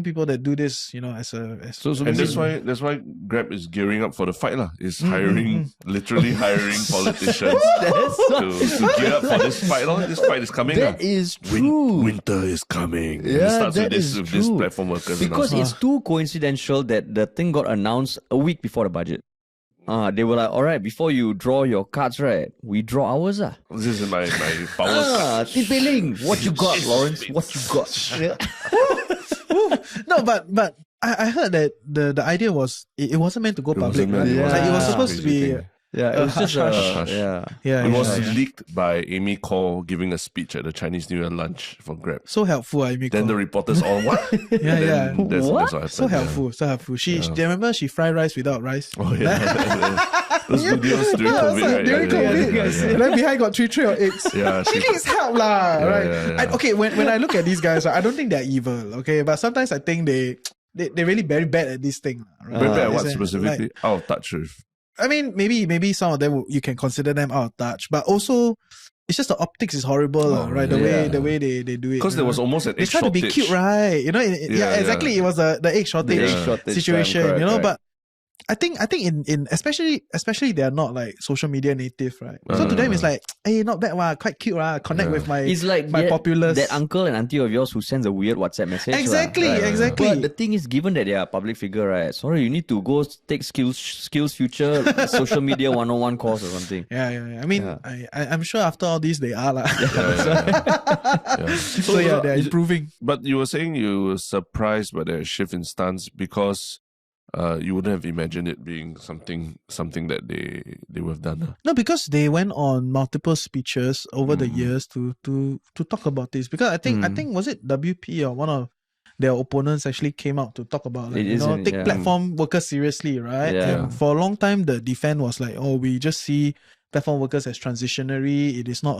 S3: people that do this, as
S1: So
S2: And that's why Grab is gearing up for the fight, lah. It's hiring, literally hiring politicians to gear up for this fight, lah. This fight is coming, lah.
S1: That is true.
S2: Winter is coming. And it
S1: Yeah,
S2: starts
S1: that
S2: with
S1: is
S2: this
S1: true.
S2: platform workers.
S1: Because it's too coincidental that the thing got announced a week before the budget. They were like, all right, before you draw your cards, right, we draw ours.
S2: This is my power.
S1: Tipeling, what you got, Lawrence? What you got?
S3: No, but I heard that the idea was it wasn't meant to go public, right? Like, it was supposed to be.
S1: Yeah, it was just
S2: hush.
S3: Yeah,
S2: It was
S3: yeah.
S2: leaked by Amy Call giving a speech at the Chinese New Year lunch for Grab.
S3: So helpful, Amy.
S2: Then the reporters all what?
S3: Yeah, yeah.
S2: That's
S1: What?
S2: what happened.
S3: So helpful, so helpful. She remember she fried rice without rice.
S2: Oh yeah. Those videos during COVID, right?
S3: During COVID,
S2: Yeah.
S3: and then behind got three of eggs.
S2: Yeah,
S3: She needs help lah, right?
S2: yeah.
S3: Okay, when I look at these guys, I don't think they're evil, okay? But sometimes I think they're really very bad at this thing. Right?
S2: Very bad at what
S3: It's,
S2: specifically?
S3: like,
S2: Out of touch with.
S3: I mean, maybe some of them you can consider them out of touch, but also it's just the optics is horrible, right? The way they do it.
S2: Because there was almost an
S3: they
S2: egg
S3: try to be
S2: shortage.
S3: cute, right?
S2: Yeah,
S3: exactly.
S2: yeah.
S3: It was the egg shortage,
S1: egg shortage
S3: situation,
S1: time, correct.
S3: But I think in especially they are not like social media native, right? So to them it's like, hey, not bad, quite cute, connect with my
S1: It's like
S3: my populace.
S1: that uncle and auntie of yours who sends a weird WhatsApp message.
S3: Exactly,
S1: lah.
S3: exactly.
S1: But the thing is, given that they are a public figure, right? Sorry, you need to go take skills future social media 101 course or something.
S3: Yeah. I mean,
S1: Yeah.
S3: I'm sure after all this they are lah.
S2: Yeah.
S3: So they're improving.
S2: But you were saying you were surprised by the shift in stance because you wouldn't have imagined it being something that they would have done.
S3: No, because they went on multiple speeches over the years to talk about this. Because I think was it WP or one of their opponents actually came out to talk about take platform workers seriously, right?
S1: Yeah.
S3: And for a long time the defense was like, oh, we just see platform workers as transitionary. It is not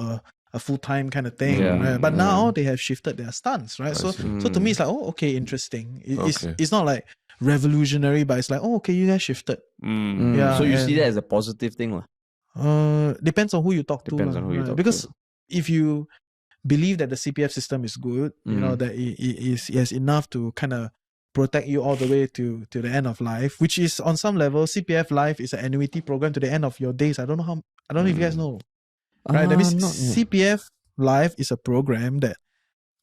S3: a full-time kind of thing, right? But now they have shifted their stance, right? So to me it's like, oh, okay, interesting. It's not like revolutionary, but it's like, oh, okay, you guys shifted. Yeah,
S1: so you see that as a positive thing,
S3: depends on who you talk to.
S1: Depends on who you talk to.
S3: Because if you believe that the CPF system is good, you know, that it has enough to kind of protect you all the way to the end of life, which is on some level, CPF Life is an annuity program to the end of your days. I don't know if you guys know. Right? That means CPF Life is a program that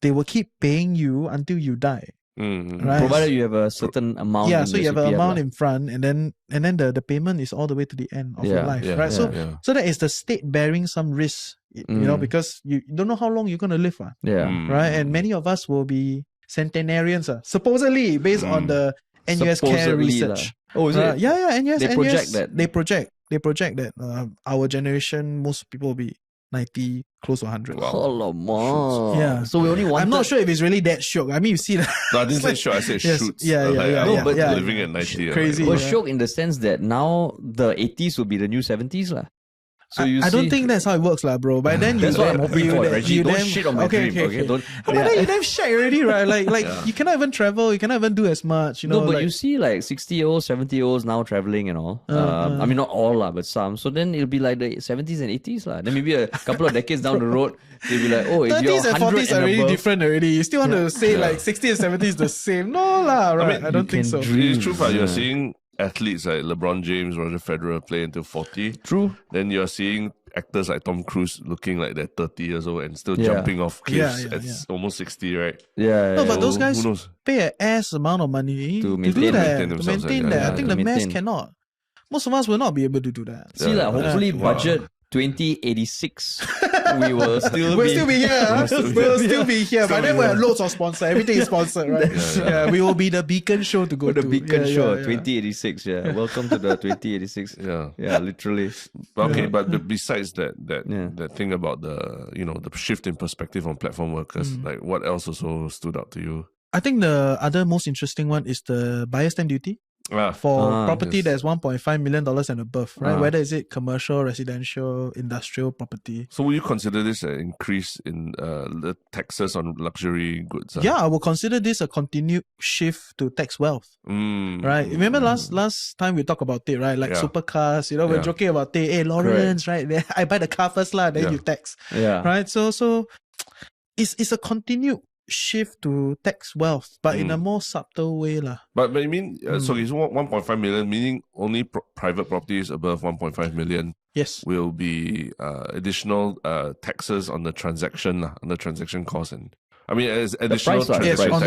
S3: they will keep paying you until you die. Right?
S1: Provided you have a certain amount.
S3: Yeah, so you have an amount in front, and then the payment is all the way to the end of your life, right? So that is the state bearing some risk, you know, because you don't know how long you're gonna live, right? And many of us will be centenarians, supposedly based on the NUS Care research.
S1: Oh, is it?
S3: Yeah, NUS.
S1: They project that.
S3: They project that our generation, most people will be 90, close to 100.
S1: Wow.
S3: Yeah.
S1: So we only want.
S3: I'm not sure if it's really that shook. I mean, you see that.
S2: No, I didn't say shook. I said shoots.
S3: But
S2: living at 90.
S3: Crazy.
S1: Well, shook in the sense that now the 80s will be the new 70s, lah. So
S3: I don't think that's how it works, bro. But then
S1: that's what I'm hoping for, Reggie. Don't shit on my dream. Okay. Don't.
S3: But then you damn shit already, right? Like you cannot even travel. You cannot even do as much. You know.
S1: No, but you see like 60-year-olds, 70-year-olds now traveling and all. I mean, not all lah, but some. So then it'll be like the 70s and 80s lah. Then maybe a couple of decades down the road, they'll be like, oh, if you're
S3: 30s and 40s are already different already. You still want to say like 60s and 70s is the same? No lah, right? I don't think so.
S2: It's true, but you're seeing athletes like LeBron James, Roger Federer play until 40.
S1: True.
S2: Then you're seeing actors like Tom Cruise looking like they're 30 years old and still jumping off cliffs at almost 60, right?
S3: No, but those guys pay an ass amount of money
S1: to
S3: maintain that. I think the
S1: maintain.
S3: mass cannot. Most of us will not be able to do that.
S1: See, hopefully budget 2086, we will still
S3: be here. We'll still be here. But then we'll have loads of sponsors. Everything is sponsored, right? We will be the beacon show to go to.
S1: The beacon show, 2086. Yeah, welcome to the 2086. Yeah, literally.
S2: Okay, but besides that thing about the shift in perspective on platform workers, like what else also stood out to you?
S3: I think the other most interesting one is the buyer stamp duty. For property that's $1.5 million and above, right? Whether is it commercial, residential, industrial property.
S2: So will you consider this an increase in the taxes on luxury goods?
S3: Yeah, I will consider this a continued shift to tax wealth. Right? Remember last time we talked about it, right? Like supercars, we're joking about it. Hey, Lawrence, right? I buy the car first lah, then you tax. Right? So it's a continued shift to tax wealth, but in a more subtle way lah.
S2: But I mean, so it's 1.5 million, meaning only private properties above 1.5 million.
S3: Yes,
S2: will be additional taxes on the transaction cost, and I mean as additional
S3: on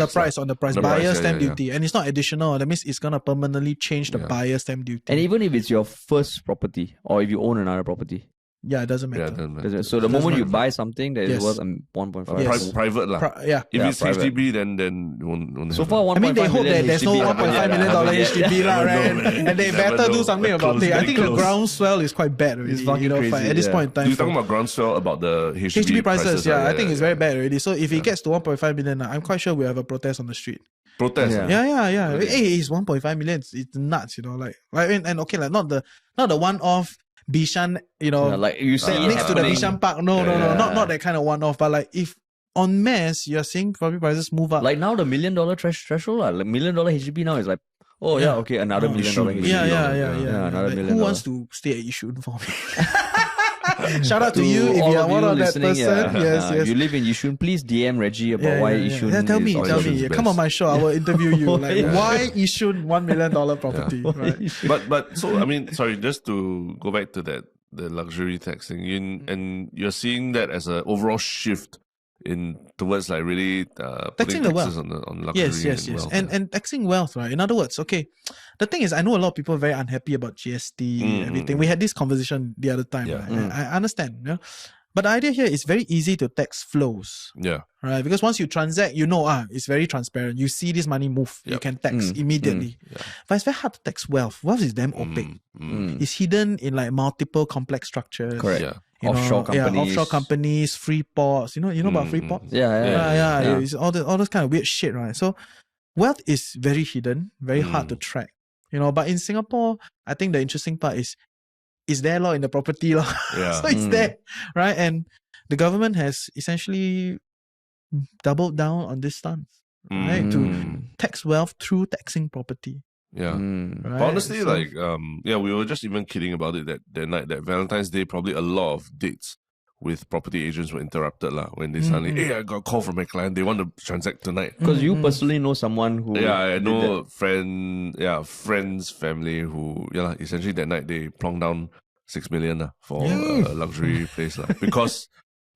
S3: the price buyer stamp duty, and it's not additional. That means it's gonna permanently change the buyer stamp duty.
S1: And even if it's your first property or if you own another property.
S3: Yeah, it doesn't matter.
S1: So the moment you buy something that is worth 1.5,
S2: private lah. If it's private. HDB, then won't
S1: so far 1.5
S3: I mean, they hope that there's no $1.5 million HDB lah, right? And they better do something about it. I think the groundswell is quite bad.
S1: It's fucking crazy.
S3: At this point in time,
S2: you're talking about groundswell about the HDB prices.
S3: I think it's very bad already. So if it gets to 1.5 million, I'm quite sure we'll have a protest on the street.
S2: Protest.
S3: Yeah. Hey, it's 1.5 million. It's nuts, like and okay, like not the one-off Bishan,
S1: like you say
S3: next to the Bishan Park. No, not that kind of one-off. But like if en masse, you're seeing property prices move up.
S1: Like now the $1 million threshold, like $1 million HDB now is like, another $1 million HDB.
S3: Yeah.
S1: Another $1 million.
S3: Who wants to stay at Yishun for me? Shout out to you if you are one of that person. Yes.
S1: You live in Yishun, please DM Reggie about why Yishun.
S3: Tell me. Come on my show. I will interview you. Why Yishun $1 million property? Right?
S2: But so I mean, sorry, just to go back to the luxury taxing, and you're seeing that as an overall shift towards like really
S3: taxing the wealth
S2: on luxury.
S3: Yes. And taxing wealth, right? In other words, okay. The thing is, I know a lot of people are very unhappy about GST and everything. We had this conversation the other time. Right? I understand, But the idea here is very easy to tax flows,
S2: Yeah.
S3: right? Because once you transact, it's very transparent. You see this money move, you
S2: Yep.
S3: can tax immediately.
S2: Yeah.
S3: But it's very hard to tax wealth. Wealth is damn opaque. It's hidden in like multiple complex structures.
S1: Correct.
S2: Yeah.
S1: Offshore companies.
S3: Yeah, offshore companies, free ports. You know about free ports?
S1: Yeah.
S3: It's all those kind of weird shit, right? So wealth is very hidden, very hard to track. But in Singapore, I think the interesting part is there law in the property law.
S2: Yeah.
S3: So it's there, right? And the government has essentially doubled down on this stance, right? To tax wealth through taxing property.
S2: Yeah.
S3: Right?
S2: But honestly,
S3: So-
S2: we were just even kidding about it that night, that Valentine's Day, probably a lot of dates with property agents were interrupted when they suddenly, hey, I got a call from my client, they want to transact tonight.
S1: Because you personally know someone who.
S2: Yeah, I
S1: did
S2: know
S1: that.
S2: friends, family who, essentially that night they plonked down 6 million for a luxury place because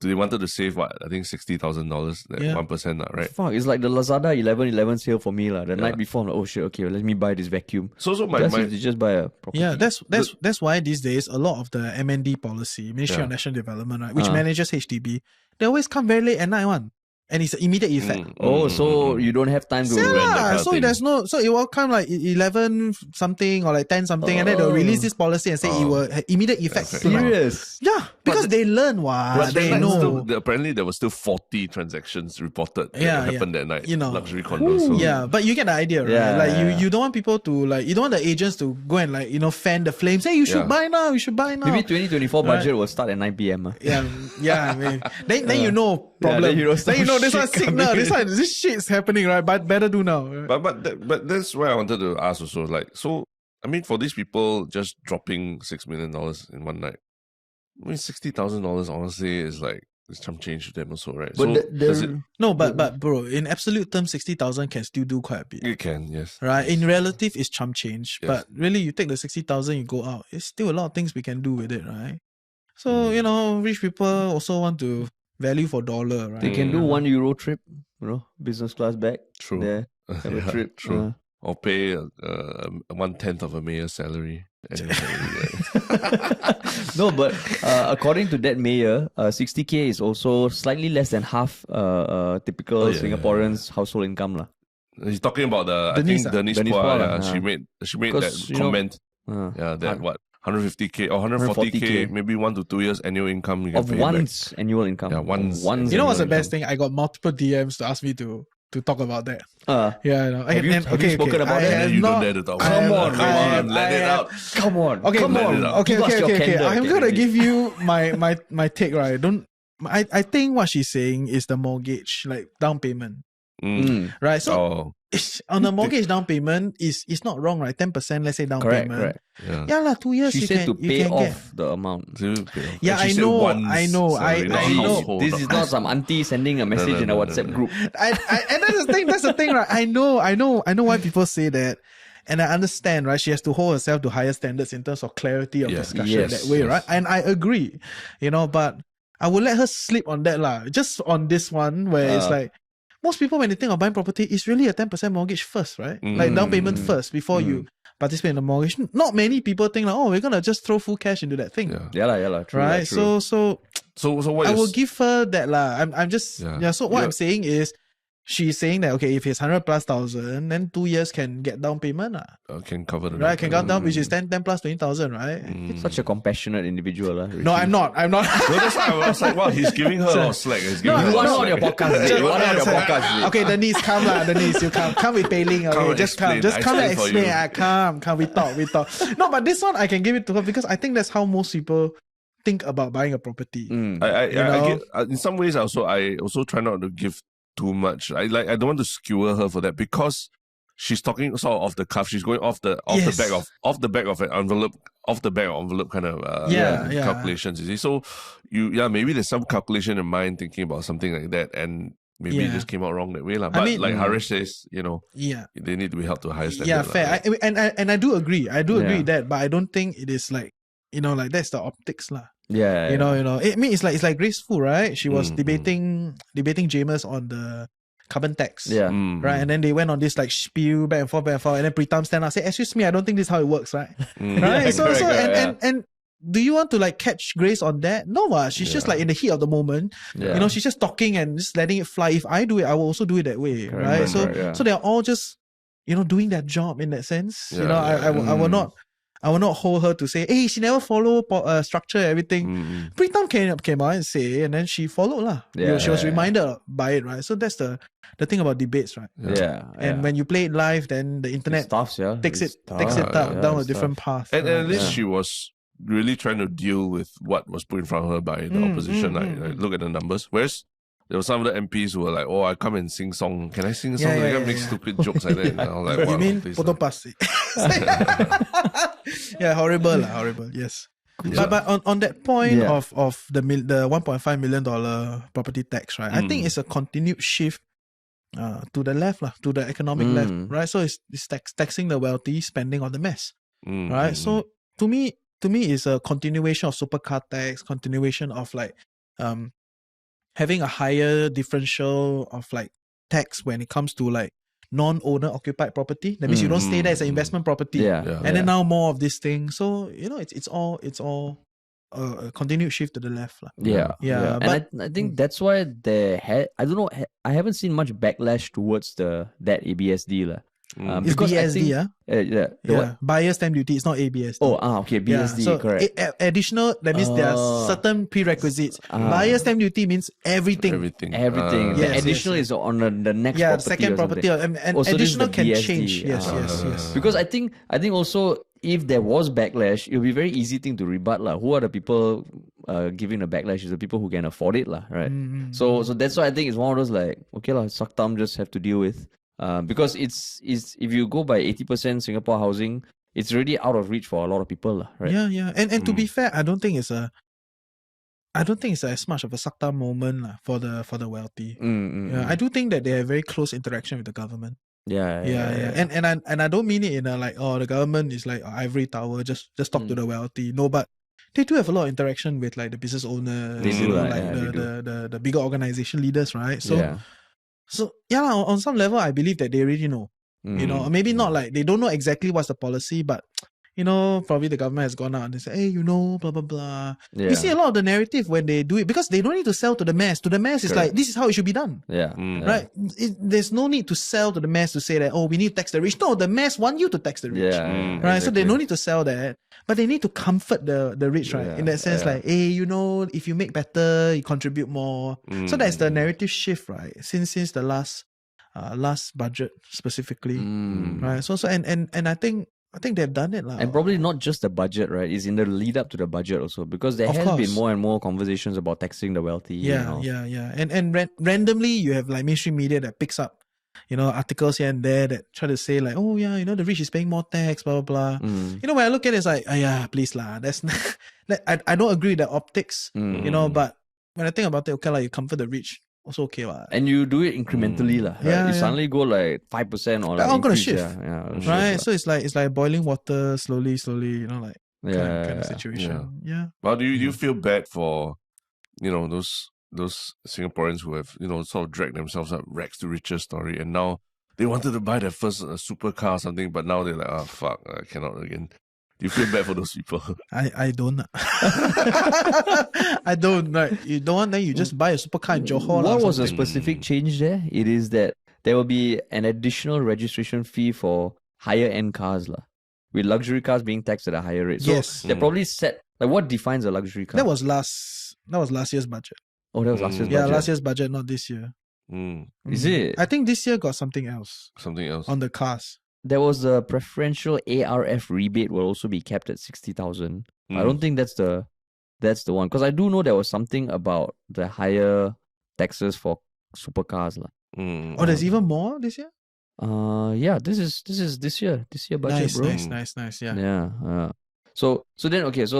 S2: they wanted to save I think $60,000, that 1%, right?
S1: Fuck, it's like the Lazada 11/11 sale for me. The night before, I'm like, oh shit, okay, let me buy this vacuum.
S2: So
S1: That's if you just buy a property.
S3: Yeah, that's why these days a lot of the MND policy, Ministry of National Development, right, which manages HDB, they always come very late at night one. And it's an immediate effect.
S1: So you don't have time to
S3: Yeah,
S1: rent that kind of
S3: so
S1: thing.
S3: there's no, so it will come like 11 something or like 10 something, and then they'll release this policy and say it will have immediate effects.
S1: Serious?
S3: Yeah, because they learn
S2: But
S3: they
S2: that night
S3: know.
S2: apparently there were still 40 transactions reported that happened that night. Luxury condos.
S3: Ooh,
S2: So.
S3: yeah, but you get the idea, right?
S1: Yeah.
S3: You don't want people to you don't want the agents to go and fan the flames. Hey, you should buy now. You should buy now.
S1: Maybe 2024 budget will start at 9 p.m.
S3: Yeah, man. Then you know problem.
S1: then you know some
S3: this
S1: shit
S3: one's signal.
S1: coming.
S3: This shit's happening, right? But better do now. Right?
S2: But that's why I wanted to ask also. For these people just dropping $6 million in one night, $60,000 honestly is it's chump change to them also, right?
S1: But
S2: so does it?
S3: No, but bro, in absolute terms, 60,000 can still do quite a bit.
S2: It can, yes.
S3: Right? In relative, it's chump change.
S2: Yes.
S3: But really, you take the 60,000, you go out. It's still a lot of things we can do with it, right? So, rich people also want to value for dollar, right?
S1: They can do €1 trip, business class back.
S2: True.
S1: There, have a trip.
S2: True. Or pay 1/10 of a mayor's salary.
S1: No, but according to that mayor, 60K is also slightly less than half typical Singaporeans' household income. La.
S2: He's talking about
S3: Denise,
S2: Denise
S1: Denise
S2: Phua,
S1: Phua,
S2: she made
S1: Because,
S2: that comment.
S1: That
S2: 150K or 140K,
S1: 140K.
S2: maybe 1 to 2 years annual income you can
S1: of
S2: pay
S1: one's annual income.
S2: Yeah, one's-
S1: One's
S3: You know what's the
S1: annual
S3: best thing? I got multiple DMs to ask me to talk about that.
S1: income.
S3: Yeah, I know.
S1: Have you spoken about
S3: I
S1: that?
S3: have
S2: You don't
S3: not-
S2: dare to talk
S3: I
S2: about
S3: have-
S2: it.
S1: Come on,
S3: I have-
S2: let it
S3: I have-
S2: out.
S1: Come on.
S3: Okay,
S1: come
S2: let
S1: on.
S2: it out.
S3: Okay,
S1: Give us your candor,
S3: I'm
S1: okay,
S3: gonna
S1: Reggie.
S3: give you my take, right? I think what she's saying is the mortgage, down payment, right? So on the mortgage down payment is not wrong, right? 10%, let's say down
S1: Correct,
S3: payment.
S1: correct.
S2: Yeah.
S3: Yeah, lah. 2 years
S1: She
S3: you
S1: said
S3: can
S1: to pay
S3: get.
S1: off the amount.
S3: Yeah,
S2: She
S3: I
S2: said
S3: know,
S2: one's
S3: I know,
S2: salary, not
S3: I know.
S2: household.
S1: This is not some auntie sending a message in a
S2: no,
S1: WhatsApp
S2: no.
S1: group.
S3: And that's the thing, right? I know why people say that. And I understand, right? She has to hold herself to higher standards in terms of clarity of
S2: Yeah.
S3: discussion
S1: Yes,
S3: that way,
S2: yes.
S3: right? And I agree, but I will let her sleep on that, lah. Just on this one, where it's most people, when they think of buying property, it's really a 10% mortgage first, right? Like down payment first before you participate in the mortgage. Not many people think we're gonna just throw full cash into that thing.
S2: Yeah.
S1: Yeah, true.
S3: Right?
S1: True.
S3: So
S2: So what
S3: I
S2: is-
S3: will give her that lah. I'm just So what
S2: Yeah.
S3: I'm saying is, she's saying that if it's 100,000+, then 2 years can get down payment lah.
S2: can cover the
S3: Right? Can get down, which is 10 plus 20,000, right?
S1: Such a compassionate individual.
S3: No, I'm not.
S2: No, that's why I was like, wow, he's giving her a lot of slack. He's giving her
S1: You
S2: a lot
S1: want
S2: of
S1: her on
S2: slack.
S1: your podcast. Zee. You want her on your podcast. Zee.
S3: Okay, Denise, come lah. Denise, you come with Pei Ling.
S2: Come
S3: Okay,
S2: and
S3: just come.
S2: explain.
S3: Just
S2: I
S3: come and
S2: explain for
S3: explain.
S2: you.
S3: Come. We talk. No, but this one I can give it to her because I think that's how most people think about buying a property.
S2: I
S3: know?
S2: get, in some ways I also try not to give too much. I don't want to skewer her for that because she's talking sort of off the cuff. She's going off the
S3: Yes.
S2: back of an envelope kind of
S3: Yeah.
S2: calculations. You see, so maybe there's some calculation in mind thinking about something like that, and maybe it just came out wrong that way, lah. But
S3: mean-
S2: like Harish says,
S3: Yeah.
S2: they need to be held to a higher standard.
S3: Yeah,
S2: lah.
S3: fair. And I do agree. I do agree
S1: Yeah.
S3: with that, but I don't think it is that's the optics lah.
S1: Yeah.
S3: You know. I mean, it's like Graceful, right? She was
S2: Mm,
S3: debating Jamus on the carbon tax.
S1: Yeah.
S3: Right, and then they went on this spiel back and forth, and then Pritam stand up say, "Excuse me, I don't think this is how it works, right?" Right.
S1: Yeah,
S3: so
S1: correct,
S3: and do you want to like catch grace on that? No, she's just like in the heat of the moment.
S1: Yeah.
S3: You know, she's just talking and just letting it fly. If I do it, I will also do it that way, right?
S1: Correct,
S3: So they're all just, you know, doing that job in that sense.
S2: Yeah,
S3: you know, I will not. I will not hold her to say, hey, she never follow structure, everything. Pritam came out and say, and then she followed lah. She was reminded by it, right? So that's the thing about debates, right? And when you play it live, then the internet takes it down a different path.
S2: And at least she was really trying to deal with what was put in front of her by the opposition. Like, look at the numbers. Whereas there were some of the MPs who were like, "Oh, I come and sing song. Can I sing a song?" They can make stupid jokes like that. And I was like,
S3: You
S2: wow,
S3: mean
S2: please,
S3: photo pass? Yeah, horrible. Yes. But on that point of the $1.5 million property tax, right? I think it's a continued shift to the left, to the economic left, right? So it's taxing the wealthy, spending on the mass, right? So to me, it's a continuation of supercar tax, continuation of like having a higher differential of like tax when it comes to like non-owner occupied property. That means you don't stay there as an investment property. Then now more of this thing. So you know, it's all a continued shift to the left.
S1: But and I think that's why I don't know, I haven't seen much backlash towards that ABSD lah.
S3: It's BSD, buyer stamp duty. It's not ABSD.
S1: Okay, BSD,
S3: so
S1: correct.
S3: Additional, that means there are certain prerequisites. Buyer stamp duty means everything.
S1: The additional is on the next property.
S3: Second property. And
S1: so
S3: additional can
S1: BSD.
S3: change. Yes.
S1: Because I think also, if there was backlash, it will be a very easy thing to rebut lah. Who are the people giving the backlash? Is the people who can afford it lah, right? So that's why I think it's one of those like, okay lah, suck thumb, just have to deal with. Because it's if you go by 80% Singapore housing, it's already out of reach for a lot of people, right?
S3: And to be fair, I don't think it's as much of a suck thumb moment for the wealthy. I do think that they have very close interaction with the government. And I don't mean it in a like, the government is like ivory tower, just talk to the wealthy. No, but they do have a lot of interaction with like the business owners, the bigger organization leaders, right? So on some level, I believe that they already know. You know, maybe not like they don't know exactly what's the policy, but you know, probably the government has gone out and they say, hey, you know, blah blah blah. You see a lot of the narrative when they do it because they don't need to sell to the mass. To the mass, it's like this is how it should be done. Right? There's no need to sell to the mass to say that we need to tax the rich. No, the mass want you to tax the rich. Right? Exactly. So they don't need to sell that, but they need to comfort the rich, right? In that sense, like, hey, you know, if you make better, you contribute more. So that's the narrative shift, right? Since the last budget specifically, right? So and I think they've done it.
S1: And probably not just the budget, right? It's in the lead up to the budget also. Because there has been more and more conversations about taxing the wealthy.
S3: And randomly, you have like mainstream media that picks up, you know, articles here and there that try to say like, oh yeah, you know, the rich is paying more tax, blah, blah, blah. You know, when I look at it, it's like, please lah. That's not, I don't agree with the optics, you know, but when I think about it, okay, like you comfort the rich. Also okay,
S1: and you do it incrementally, right? You suddenly go like 5% or like
S3: gonna shift, right? So it's like boiling water slowly, you know, like kind of situation.
S2: Well, do you feel bad for, you know, those Singaporeans who have, you know, sort of dragged themselves up rags to riches story, and now they wanted to buy their first supercar or something, but now they're like, fuck, I cannot again. Do you feel bad for those people?
S3: I don't. I don't. Right? You don't want, then you just buy a supercar in Johor.
S1: What was a specific change there? It is that there will be an additional registration fee for higher end cars, with luxury cars being taxed at a higher rate. So they probably set, like, what defines a luxury car?
S3: That was last year's budget.
S1: Oh, that was last year's budget.
S3: Yeah, last year's budget, not this year.
S1: Is it?
S3: I think this year got something else. On the cars.
S1: There was a preferential ARF rebate will also be capped at 60,000. I don't think that's the one, because I do know there was something about the higher taxes for supercars.
S3: There's even more this year?
S1: This is this year budget, bro.
S3: Nice.
S1: So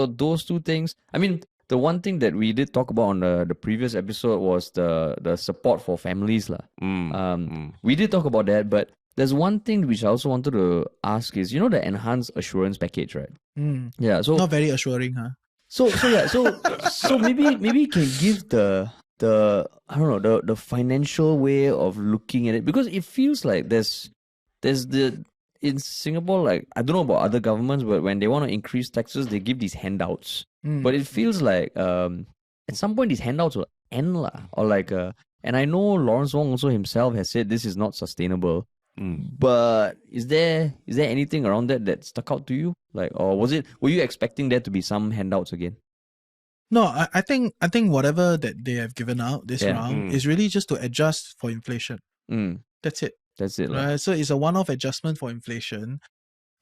S1: those two things. I mean, the one thing that we did talk about on the previous episode was the support for families, We did talk about that, but there's one thing which I also wanted to ask is, you know, the enhanced assurance package, right? Yeah, so
S3: not very assuring, huh?
S1: So maybe you can give the I don't know, the financial way of looking at it, because it feels like there's the in Singapore, like, I don't know about other governments, but when they want to increase taxes, they give these handouts. But it feels like at some point these handouts will end lah, or like and I know Lawrence Wong also himself has said this is not sustainable. But is there anything around that stuck out to you? Like, or were you expecting there to be some handouts again?
S3: No, I think whatever that they have given out this round is really just to adjust for inflation. That's it.
S1: That's it.
S3: Right. So it's a one-off adjustment for inflation,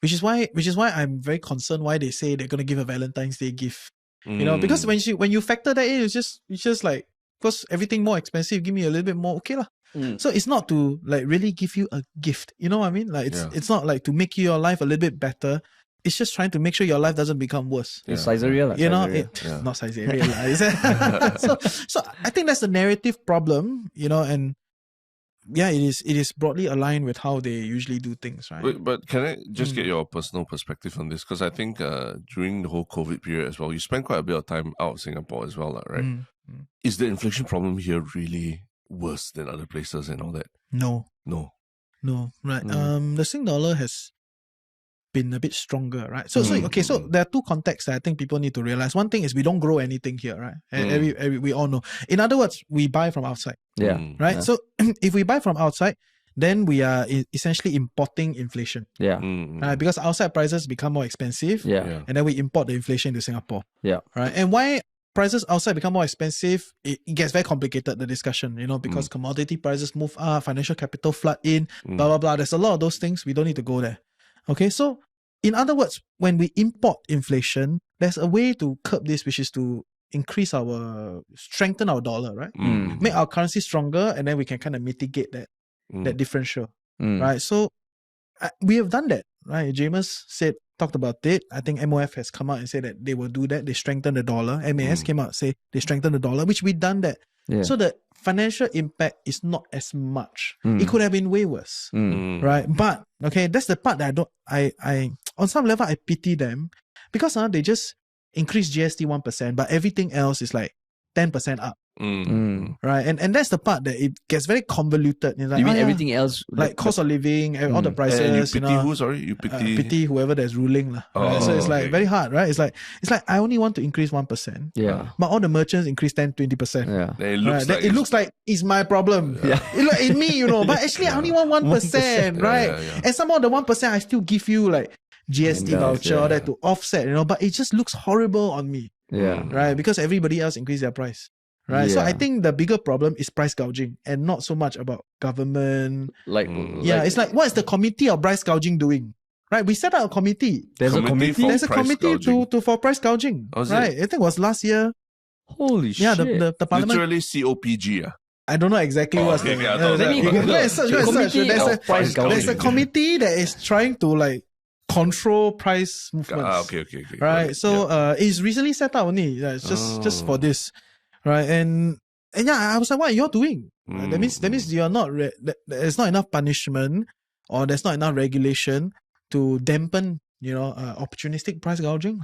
S3: which is why I'm very concerned why they say they're gonna give a Valentine's Day gift. You know, because when you factor that in, it's just like, because everything more expensive, give me a little bit more, okay lah. So it's not to like really give you a gift. You know what I mean? Like it's not like to make your life a little bit better. It's just trying to make sure your life doesn't become worse.
S1: Yeah. Saizeriya,
S3: you know, not Saizeriya. So I think that's the narrative problem, you know, and yeah, it is broadly aligned with how they usually do things, right?
S2: But can I just get your personal perspective on this? Because I think during the whole COVID period as well, you spent quite a bit of time out of Singapore as well, right? Is the inflation problem here really worse than other places and all that?
S3: No, right. The Sing dollar has been a bit stronger, right? So there are two contexts that I think people need to realize. One thing is we don't grow anything here, right? And we all know. In other words, we buy from outside.
S1: Yeah.
S3: Right?
S1: Yeah.
S3: So if we buy from outside, then we are essentially importing inflation.
S1: Yeah.
S3: Right? Because outside prices become more expensive.
S1: Yeah.
S3: And then we import the inflation to Singapore.
S1: Yeah.
S3: Right? And why prices outside become more expensive, it gets very complicated, the discussion, you know, because commodity prices move up, financial capital flood in, blah, blah, blah. There's a lot of those things. We don't need to go there. Okay, so in other words, when we import inflation, there's a way to curb this, which is to strengthen our dollar, right? Make our currency stronger, and then we can kind of mitigate that differential, right? So we have done that, right? James talked about it. I think MOF has come out and said that they will do that. They strengthen the dollar. MAS came out and say they strengthen the dollar, which we've done that. Yeah. So the financial impact is not as much. It could have been way worse, right? But okay, that's the part that I on some level I pity them, because they just increased GST 1%, but everything else is like 10% up. Right, and that's the part that it gets very convoluted. It's like,
S1: you mean everything else,
S3: like cost of living, all the prices.
S2: And you pity who? Sorry, you
S3: pity whoever that's ruling, lah. Right? So it's like very hard, right? It's like I only want to increase 1%.
S1: Yeah,
S3: but all the merchants increase 10-20%.
S1: Yeah,
S3: it looks like it's my problem. Yeah, it's me, you know. But actually, I only want 1%, right? And some of the 1% I still give you like GST voucher or that to offset, you know. But it just looks horrible on me. Yeah, right, because everybody else increased their price. Right, so I think the bigger problem is price gouging and not so much about government. It's like, what is the committee of price gouging doing? Right, we set up a committee.
S1: There's a committee
S3: for price gouging. Right, I think it was last year.
S1: Holy shit!
S3: Yeah, the parliament.
S2: Literally COPG.
S3: I don't know exactly what's the There's a committee that is trying to like control price movements.
S2: Okay.
S3: Right, so it's recently set up only. It's just for this. Right, and yeah, I was like, what are you doing? That means you're not there's not enough punishment, or there's not enough regulation to dampen, you know, opportunistic price gouging.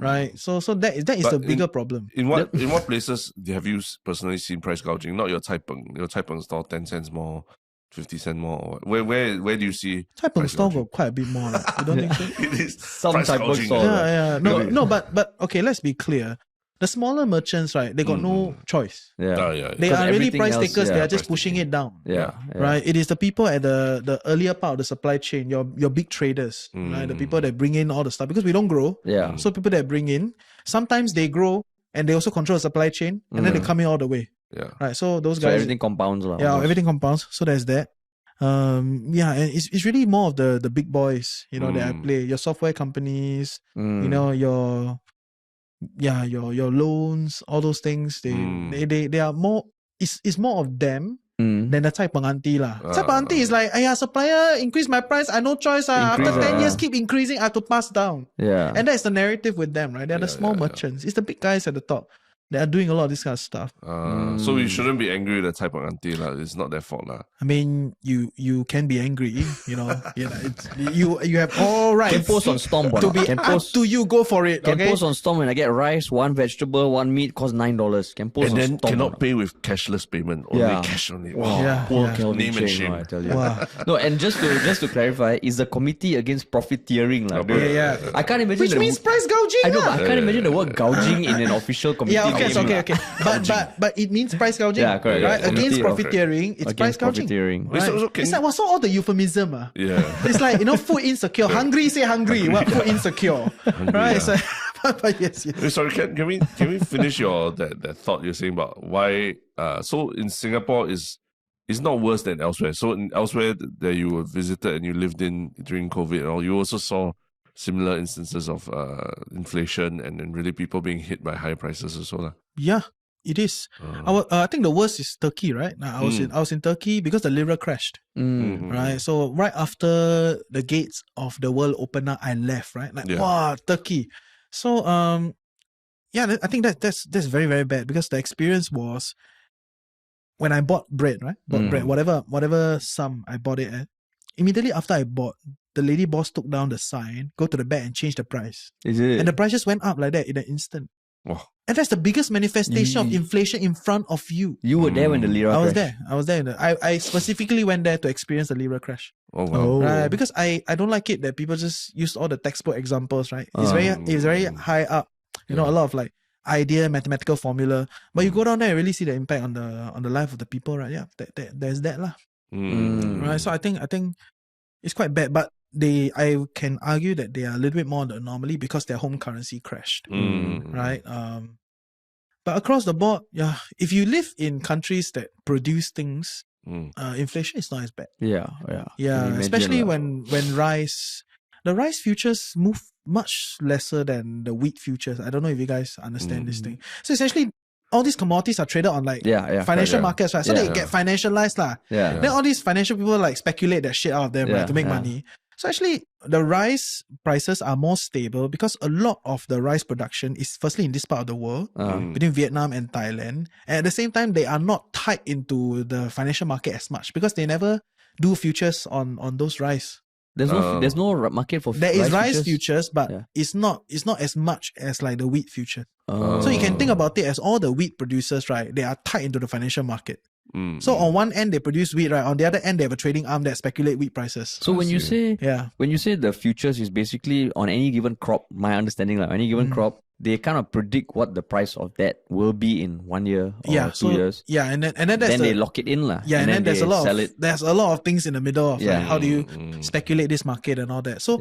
S3: Right, so that is the bigger problem.
S2: In what places have you personally seen price gouging? Not your Cai Peng store, 10 cents more, 50 cents more. Where do you see
S3: Cai Peng store got quite a bit more? You don't think so?
S2: It is
S1: some Cai Peng store.
S3: Yeah. No, but okay, let's be clear. The smaller merchants, right, they got no choice.
S1: Yeah.
S3: They are really price takers. They are just pushing it down.
S1: Yeah.
S3: Right. It is the people at the earlier part of the supply chain, your big traders, right? The people that bring in all the stuff, because we don't grow.
S1: Yeah.
S3: So people that bring in, sometimes they grow and they also control the supply chain, and then they come in all the way.
S2: Yeah.
S3: Right. So those guys.
S1: So everything compounds.
S3: Everything compounds. So there's that. And it's really more of the big boys, you know, that I play. Your software companies, you know, your loans, all those things. They are more. It's more of them than the Cai Peng auntie lah. Cai Peng auntie is like, supplier increase my price. I no choice. After 10 years keep increasing, I have to pass down.
S1: Yeah,
S3: and that's the narrative with them, right? They're the small merchants. It's the big guys at the top. that are doing a lot of this kind of stuff.
S2: So we shouldn't be angry with the type of auntie lah. It's not their fault lah.
S3: I mean, you can be angry, you have all rights.
S1: Can post on Storm,
S3: to be
S1: can
S3: up
S1: post.
S3: to you, go for it.
S1: Can
S3: Okay.
S1: post on Storm when I get rice, one vegetable, one meat costs $9. Can post
S2: And
S1: on
S2: then
S1: Storm.
S2: cannot pay with cashless payment. Only cash only. Wow.
S3: Yeah.
S1: Poor
S3: Yeah.
S1: Kelvin
S2: Name and
S1: Cheng,
S2: shame.
S1: I tell you.
S3: Wow.
S1: No, and just to clarify, is the committee against profiteering like
S3: Yeah.
S1: I can't imagine
S3: Which
S1: the
S3: means price gouging.
S1: I know,
S3: lah.
S1: but I can't imagine the word gouging in an official committee.
S3: Yeah, okay,
S1: name.
S3: okay. But it means price gouging.
S1: Yeah, correct,
S3: Right?
S1: yeah.
S3: Against
S1: Committee,
S3: profiteering, it's price
S1: Against
S3: gouging.
S1: profiteering.
S2: Wait, so can-
S3: It's like what's all the euphemism?
S2: Yeah.
S3: It's like, food insecure. Hungry, say hungry. What food insecure? Right? It's like, but yes.
S2: Wait, sorry, can we finish your that thought you're saying about why so in Singapore is not worse than elsewhere. So in elsewhere that you were visited and you lived in during COVID and all, you also saw similar instances of inflation and really people being hit by higher prices as well.
S3: Yeah, it is. I think the worst is Turkey, right? I was in Turkey because the lira crashed. Right, so right after the gates of the world opened up, I left. Right, like wow, Turkey. So yeah, I think that's very very bad because the experience was when I bought bread, right? Bread, whatever sum I bought it at. Immediately after I bought, the lady boss took down the sign, go to the back and change the price,
S1: Is it?
S3: and the price just went up like that in an instant.
S2: Wow.
S3: And that's the biggest manifestation of inflation in front of you.
S1: You were there when the lira
S3: I was
S1: crashed.
S3: there. I was there. I specifically went there to experience the lira crash.
S2: Oh wow.
S3: Right? Because I don't like it that people just use all the textbook examples, right? It's very high up. A lot of like idea, mathematical formula. But you go down there and really see the impact on the life of the people, right? Yeah, there's that lah. Right. So I think it's quite bad. But I can argue that they are a little bit more on the anomaly because their home currency crashed. Right? But across the board, yeah, if you live in countries that produce things, inflation is not as bad.
S1: Yeah.
S3: Yeah,
S1: Can
S3: especially
S1: imagine,
S3: when the rice futures move much lesser than the wheat futures. I don't know if you guys understand this thing. So essentially, all these commodities are traded on like financial markets, right? So they get financialized lah.
S1: Yeah.
S3: Then all these financial people like speculate that shit out of them, right, to make money. So actually, the rice prices are more stable because a lot of the rice production is firstly in this part of the world, between Vietnam and Thailand. And at the same time, they are not tied into the financial market as much because they never do futures on those rice.
S1: There's no market for
S3: There is rice
S1: futures,
S3: futures, but it's not as much as like the wheat future. So you can think about it as all the wheat producers, right? They are tied into the financial market. So on one end they produce wheat, right? On the other end they have a trading arm that speculate wheat prices.
S1: So when you say the futures is basically on any given crop, my understanding like any given crop, they kind of predict what the price of that will be in 1 year or 2 years.
S3: Yeah, and then
S1: they lock it in lah.
S3: Yeah, and then there's a lot of things in the middle of like, how do you speculate this market and all that. So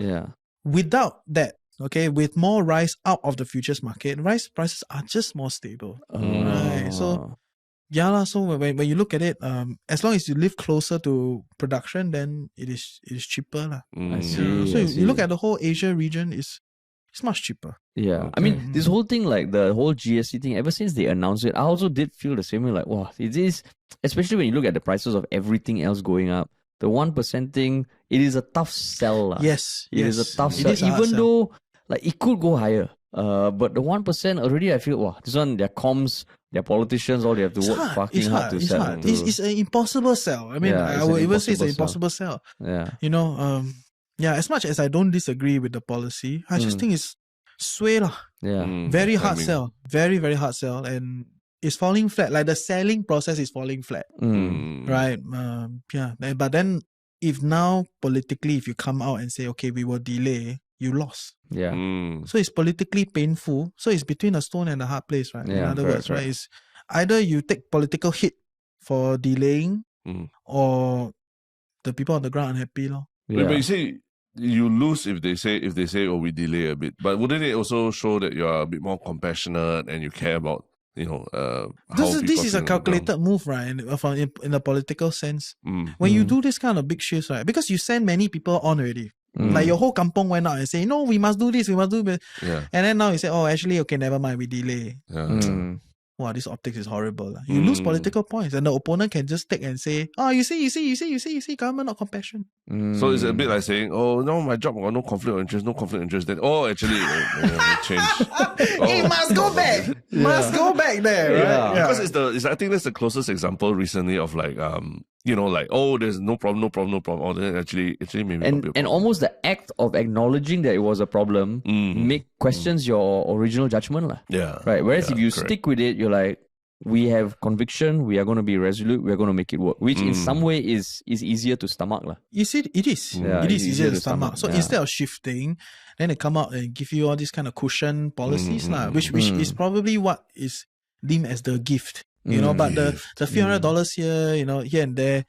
S3: without that, okay, with more rice out of the futures market, rice prices are just more stable. Right. So so when you look at it, as long as you live closer to production, then it is cheaper lah.
S1: I see.
S3: So you look at the whole Asia region, it's much cheaper.
S1: Yeah, I mean, this whole thing, like the whole GST thing, ever since they announced it, I also did feel the same way. Like, wow, it is, especially when you look at the prices of everything else going up. The 1% thing, it is a tough sell. Lah.
S3: Yes,
S1: it is a tough sell. Even though, like, it could go higher. But the 1% already, I feel, wow, this one, their comms, their politicians, all they have to work fucking hard to sell.
S3: It's an impossible sell. I mean, I would even say it's an impossible sell.
S1: Yeah.
S3: As much as I don't disagree with the policy, I just think it's sway lah.
S1: Yeah.
S3: Very hard sell. Very, very hard sell. And it's falling flat. Like the selling process is falling flat. Right? But then if now politically, if you come out and say, okay, we will delay, you lost.
S1: Yeah.
S3: So it's politically painful. So it's between a stone and a hard place, right?
S1: Yeah,
S3: In other words, right? It's either you take political hit for delaying or the people on the ground unhappy.
S2: But you say you lose if they say oh, we delay a bit. But wouldn't it also show that you are a bit more compassionate and you care about how
S3: this is a calculated move, right? In a political sense. When you do this kind of big shifts, right? Because you send many people on already. Like your whole kampong went out and say, no, we must do this, we must do this.
S2: Yeah.
S3: And then now you say, oh, actually, okay, never mind, we delay.
S2: Yeah.
S3: wow, this optics is horrible. Lah. You lose political points, and the opponent can just take and say, oh, you see, government not compassion.
S2: So it's a bit like saying, oh, no, my job got no conflict of interest. Then, oh, actually, change.
S3: It must go back. Must go back there, right?
S1: Yeah.
S2: Because I think that's the closest example recently of like, like, oh, there's no problem. Oh, then actually maybe not be a
S1: And
S2: problem.
S1: almost the act of acknowledging that it was a problem make questions your original judgment. Lah.
S2: Yeah.
S1: Right. Whereas
S2: Yeah,
S1: if you
S2: correct.
S1: stick with it, you're like, we have conviction, we are going to be resolute, we are going to make it work. Which in some way is easier to stomach. Lah.
S3: You see, it is.
S1: Yeah,
S3: It is
S1: it's
S3: easier to stomach. So
S1: yeah.
S3: instead of shifting, then they come out and give you all these kind of cushion policies, lah, which is probably what is deemed as the gift. But the few $100 here, here and there,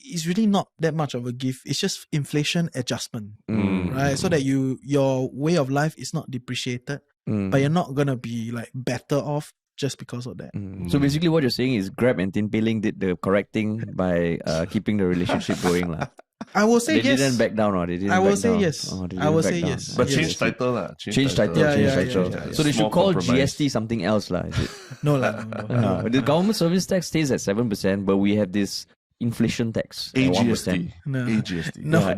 S3: it's really not that much of a gift. It's just inflation adjustment, right? So that your way of life is not depreciated, but you're not gonna be like better off just because of that.
S1: So basically what you're saying is Grab and Tin Pei did the correct thing by keeping the relationship going. Lah.
S3: I will say
S1: They
S3: yes.
S1: didn't back down, or they didn't
S3: I will
S1: back
S3: say
S1: down.
S3: yes.
S1: Oh, they
S3: I
S1: didn't
S3: will
S1: back
S3: say
S1: down.
S3: yes.
S2: But
S3: Yes.
S2: change title lah.
S1: Change title.
S3: Yeah,
S1: Change
S3: yeah,
S1: title.
S3: yeah.
S1: So they should
S2: Small
S1: call
S2: compromise.
S1: GST something else, lah. Is it?
S3: No, no.
S1: The government service tax stays at 7%, but we have this inflation tax at 1%.
S2: AGST.
S3: No.
S2: AGST.
S3: No,
S1: Yeah,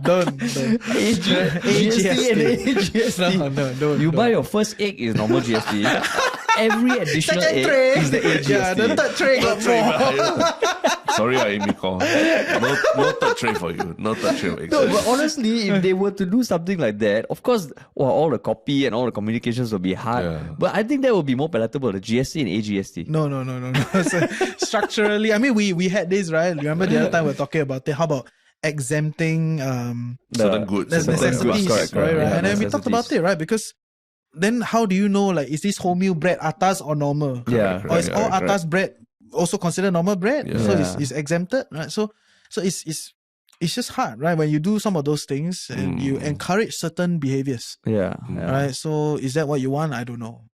S3: don't.
S1: GST and AGST.
S3: No, don't.
S1: You buy your first egg is normal GST. Every additional
S3: second
S1: egg
S3: tray
S1: is the AGST.
S3: Yeah, the third tray got more.
S2: Sorry, Amy call. No third tray for you. No third tray.
S1: No, but honestly, if they were to do something like that, of course, all the copy and all the communications will be hard.
S2: Yeah.
S1: But I think that would be more palatable, the GST and AGST.
S3: No. So, structurally, I mean, we had this, right? Remember the other time we were talking about it. How about exempting
S2: certain goods.
S3: There's
S2: certain
S3: necessities,
S2: goods.
S3: right?
S1: Yeah,
S3: And then we talked about it, right? Because then how do you know, like, is this wholemeal bread atas or normal?
S1: Yeah.
S3: Or is all atas bread also considered normal bread?
S2: Yeah.
S3: So
S1: Yeah.
S3: it's exempted, right? So it's just hard, right? When you do some of those things and you encourage certain behaviors,
S1: Yeah.
S3: right? So is that what you want? I don't know.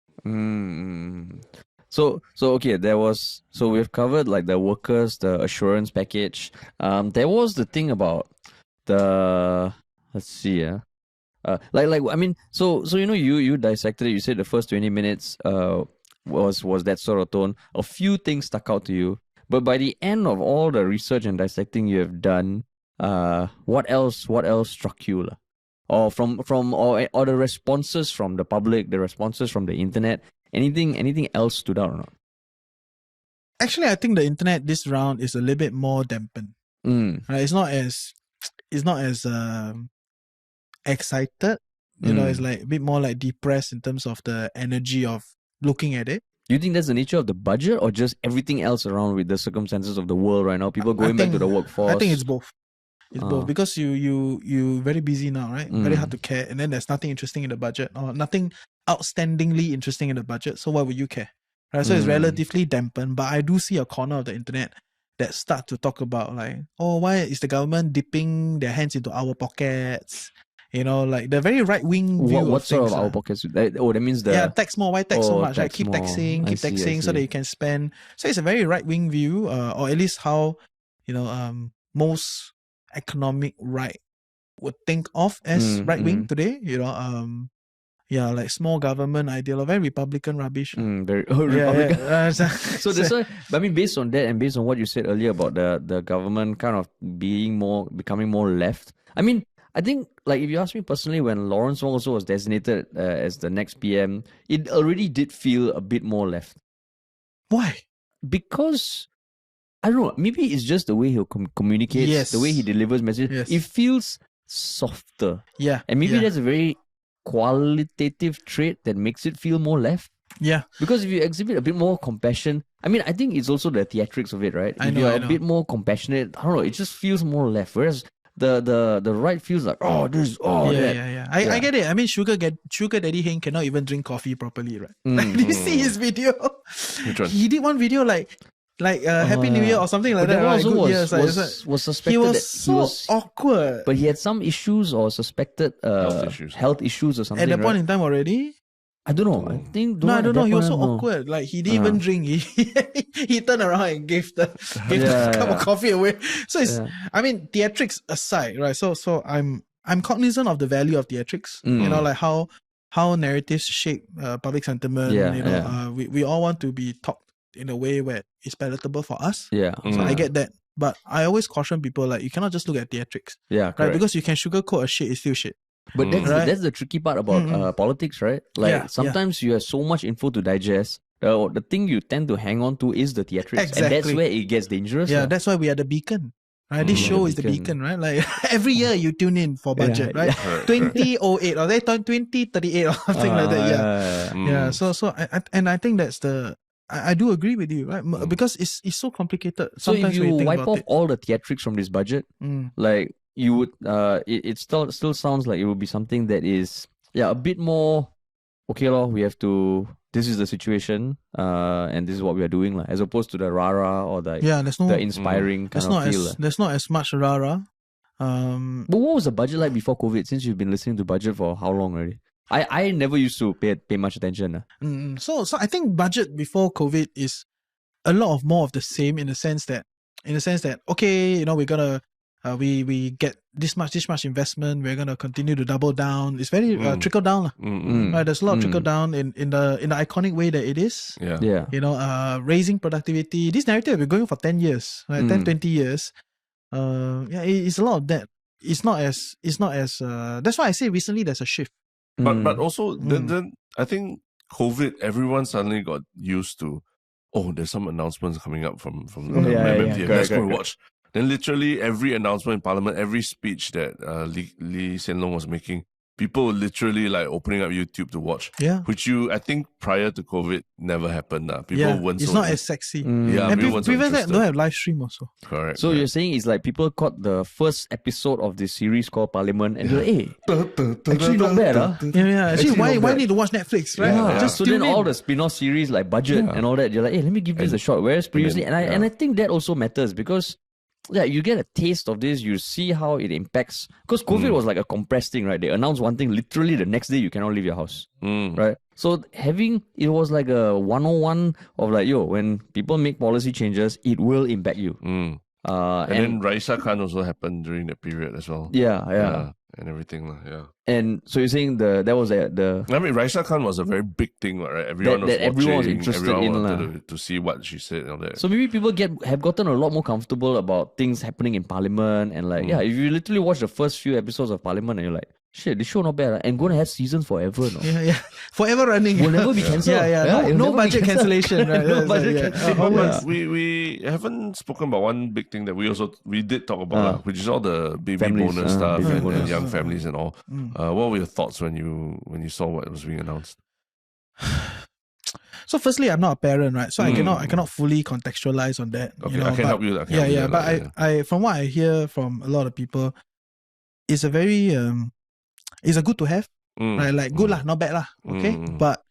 S1: So okay, so we've covered like the workers, the assurance package. There was the thing about let's see, I mean, so you dissected it. You said the first 20 minutes was that sort of tone. A few things stuck out to you, but by the end of all the research and dissecting you have done, what else struck you, lah? Or or the responses from the public, the responses from the internet, anything else stood out or not?
S3: Actually, I think the internet this round is a little bit more dampened. Right? It's not as excited. It's like a bit more like depressed in terms of the energy of looking at it.
S1: Do you think that's the nature of the budget, or just everything else around with the circumstances of the world right now? People going back to the workforce.
S3: I think it's both. It's both, because you very busy now, right? Very hard to care, and then there's nothing interesting in the budget, or nothing outstandingly interesting in the budget. So why would you care, right? So it's relatively dampened. But I do see a corner of the internet that start to talk about like, oh, why is the government dipping their hands into our pockets? Like the very right wing view.
S1: What
S3: of
S1: sort
S3: things,
S1: of our pockets? That means the
S3: tax more. Why tax so much? Right?
S1: tax
S3: Keep
S1: more.
S3: taxing,
S1: I
S3: keep
S1: see,
S3: taxing, so that you can spend. So it's a very right wing view, or at least how most economic right would think of as right wing today. Like small government ideal, very Republican rubbish.
S1: Very Republican. So that's why. I mean, based on that and based on what you said earlier about the government kind of becoming more left. I mean, I think, like, if you ask me personally, when Lawrence Wong also was designated as the next PM, it already did feel a bit more left.
S3: Why?
S1: Because, I don't know, maybe it's just the way he communicates,
S3: Yes.
S1: the way he delivers messages.
S3: Yes.
S1: It feels softer.
S3: Yeah.
S1: And maybe
S3: yeah.
S1: that's a very qualitative trait that makes it feel more left.
S3: Yeah.
S1: Because if you exhibit a bit more compassion, I mean, I think it's also the theatrics of it, right?
S3: I
S1: If
S3: know,
S1: you're
S3: I
S1: a
S3: know.
S1: bit more compassionate, I don't know, it just feels more left. Whereas the right feels like, oh, this, oh,
S3: yeah,
S1: that.
S3: yeah. I get it. I mean, Sugar Daddy Heng cannot even drink coffee properly, right? Did you see his video?
S2: Which one?
S3: He did one video like Happy New Year or something like
S1: But
S3: that.
S1: that
S3: Right?
S1: also
S3: Good
S1: was,
S3: years, like, it's like-
S1: was suspected
S3: he was
S1: that
S3: so
S1: he was,
S3: awkward
S1: but he had some issues or suspected health issues or something.
S3: at that point
S1: right?
S3: in time already.
S1: I don't know. I think
S3: No, I don't know. He was so
S1: awkward.
S3: awkward. Like he didn't even drink. He turned around and gave the cup of coffee away. So it's. I mean, theatrics aside, right? So I'm cognizant of the value of theatrics. Like how how narratives shape public sentiment.
S1: Yeah,
S3: We all want to be talked in a way where it's palatable for us.
S1: Yeah.
S3: So I get that. But I always caution people, like, you cannot just look at theatrics.
S1: Yeah,
S3: Right?
S1: correct.
S3: Because you can sugarcoat a shit, it's still shit.
S1: But that's
S3: Right.
S1: that's the tricky part about politics, right? Like
S3: Yeah,
S1: sometimes you have so much info to digest. The thing you tend to hang on to is the theatrics, and that's
S3: Exactly.
S1: where it gets dangerous.
S3: Yeah, that's why we are the beacon. Right? This show is the beacon, right? Like every year you tune in for budget, right?
S1: yeah.
S3: 2008 or they 2038 or something like that. Yeah. So I think that's I do agree with you, right? Because it's so complicated.
S1: So if
S3: Sometimes when
S1: you
S3: think
S1: wipe
S3: about
S1: off
S3: it.
S1: all the theatrics from this budget, like you would, it still sounds like it would be something that is a bit more. Okay, lor, we have to. This is the situation, and this is what we are doing, like, as opposed to the rara or the
S3: there's no
S1: the inspiring kind of feel.
S3: there's not as much rara.
S1: But what was the budget like before COVID? Since you've been listening to budget for how long already? I never used to pay much attention.
S3: So I think budget before COVID is a lot of more of the same in the sense that okay, we're gonna we get this much investment, we're gonna continue to double down. It's very trickle down. Right? There's a lot of trickle down in the iconic way that it is.
S2: Yeah.
S3: Raising productivity. This narrative we're going for 10 years, right? 10, 20 years. It's a lot of that. It's not as that's why I say recently there's a shift.
S2: But also then I think COVID, everyone suddenly got used to, there's some announcements coming up from the MMTF. Let's go and watch. Then literally every announcement in Parliament, every speech that Lee Hsien Loong was making, people were literally like opening up YouTube to watch.
S3: Yeah.
S2: Which I think prior to COVID never happened. People weren't
S3: it's
S2: so
S3: not as sexy.
S2: Yeah,
S3: And
S2: people weren't so
S3: previous that
S2: interested.
S3: don't have live stream also.
S2: Correct.
S1: So you're saying it's like people caught the first episode of this series called Parliament and they're like, hey, actually not bad, huh?
S3: Yeah. Actually, why need to watch Netflix, right?
S1: Yeah.
S3: Just
S1: So
S3: tune
S1: then
S3: in.
S1: all the spin-off series like Budget and all that, you're like, hey, let me give this a shot. Whereas previously, and I think that also matters because you get a taste of this, you see how it impacts. Because COVID was like a compressed thing, right? They announced one thing, literally the next day you cannot leave your house, right? So it was like a 101 of like, when people make policy changes, it will impact you.
S2: And then Raisa Khan also happened during that period as well.
S1: Yeah.
S2: And everything. Yeah.
S1: And so you're saying that was the
S2: I mean, Raisa Khan was a very big thing, right? Everyone was watching,
S1: everyone was interested
S2: everyone
S1: in
S2: wanted to see what she said and all that.
S1: So maybe people have gotten a lot more comfortable about things happening in Parliament and like if you literally watch the first few episodes of Parliament and you're like, shit, this show not bad, and gonna have seasons forever, no?
S3: Yeah. Forever running.
S1: Will never be cancelled.
S3: No budget cancellation, right?
S1: No budget cancellation.
S2: But we haven't spoken about one big thing that we did talk about, which is all the baby
S1: families,
S2: bonus stuff
S1: baby
S2: and
S1: bonus.
S2: young families and all. What were your thoughts when you saw what was being announced?
S3: So firstly, I'm not a parent, right? So I cannot fully contextualize on that.
S2: Okay, I can help you.
S3: But I from what I hear from a lot of people, it's a very it's a good to have, right? Like good lah, not bad lah, okay? But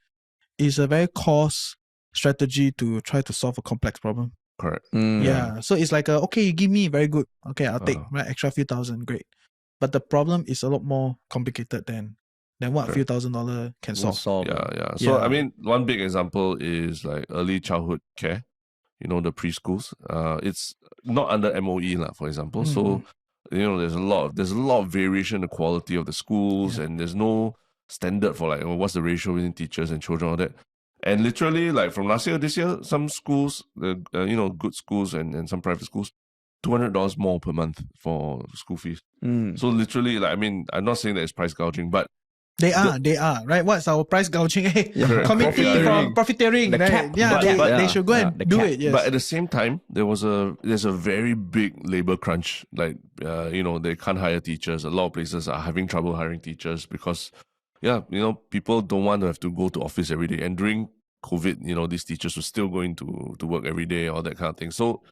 S3: it's a very cost strategy to try to solve a complex problem.
S2: Correct.
S3: Yeah. So it's like okay, you give me very good, okay, I'll take right extra few thousand, great. But the problem is a lot more complicated than what a few $1,000 can solve.
S2: Yeah. So I mean, one big example is like early childhood care. The preschools. It's not under MOE lah, for example. So there's a lot of variation in the quality of the schools, and there's no standard for like what's the ratio between teachers and children, all that. And literally, like from last year, this year, some schools, good schools and some private schools, $200 more per month for school fees. So literally, like, I mean, I'm not saying that it's price gouging, but
S3: they are, right? What's our price gouging? Committee from profiteering,
S1: the
S3: right?
S1: cap.
S3: They should go and do it. Yes.
S2: But at the same time, there's a very big labor crunch. Like, they can't hire teachers. A lot of places are having trouble hiring teachers because, people don't want to have to go to office every day. And during COVID, these teachers were still going to work every day, all that kind of thing. So,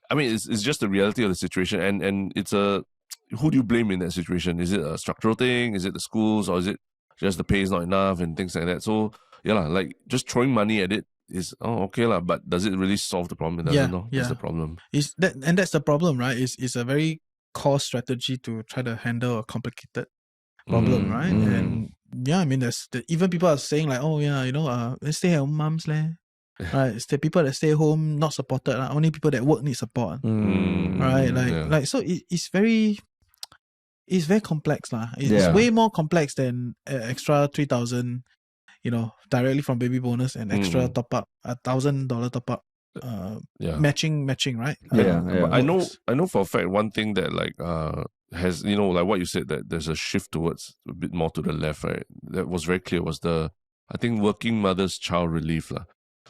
S2: I mean, it's just the reality of the situation, and it's who do you blame in that situation? Is it a structural thing? Is it the schools, or is it just the pay is not enough and things like that? So like just throwing money at it is okay lah, but does it really solve the problem? It doesn't. That's the problem.
S3: That's the problem, right? It's a very cost strategy to try to handle a complicated problem, right? And I mean, even people are saying like, let's stay at home moms leh. Right, it's the people that stay home not supported. Only people that work need support. Right, so it's very. It's very complex lah. It's
S1: Yeah.
S3: way more complex than extra 3,000, directly from baby bonus and extra top up, $1,000 top up, matching, right?
S1: Yeah,
S2: But I know for a fact one thing that has, like what you said, that there's a shift towards a bit more to the left, right? That was very clear was I think working mothers child relief lah,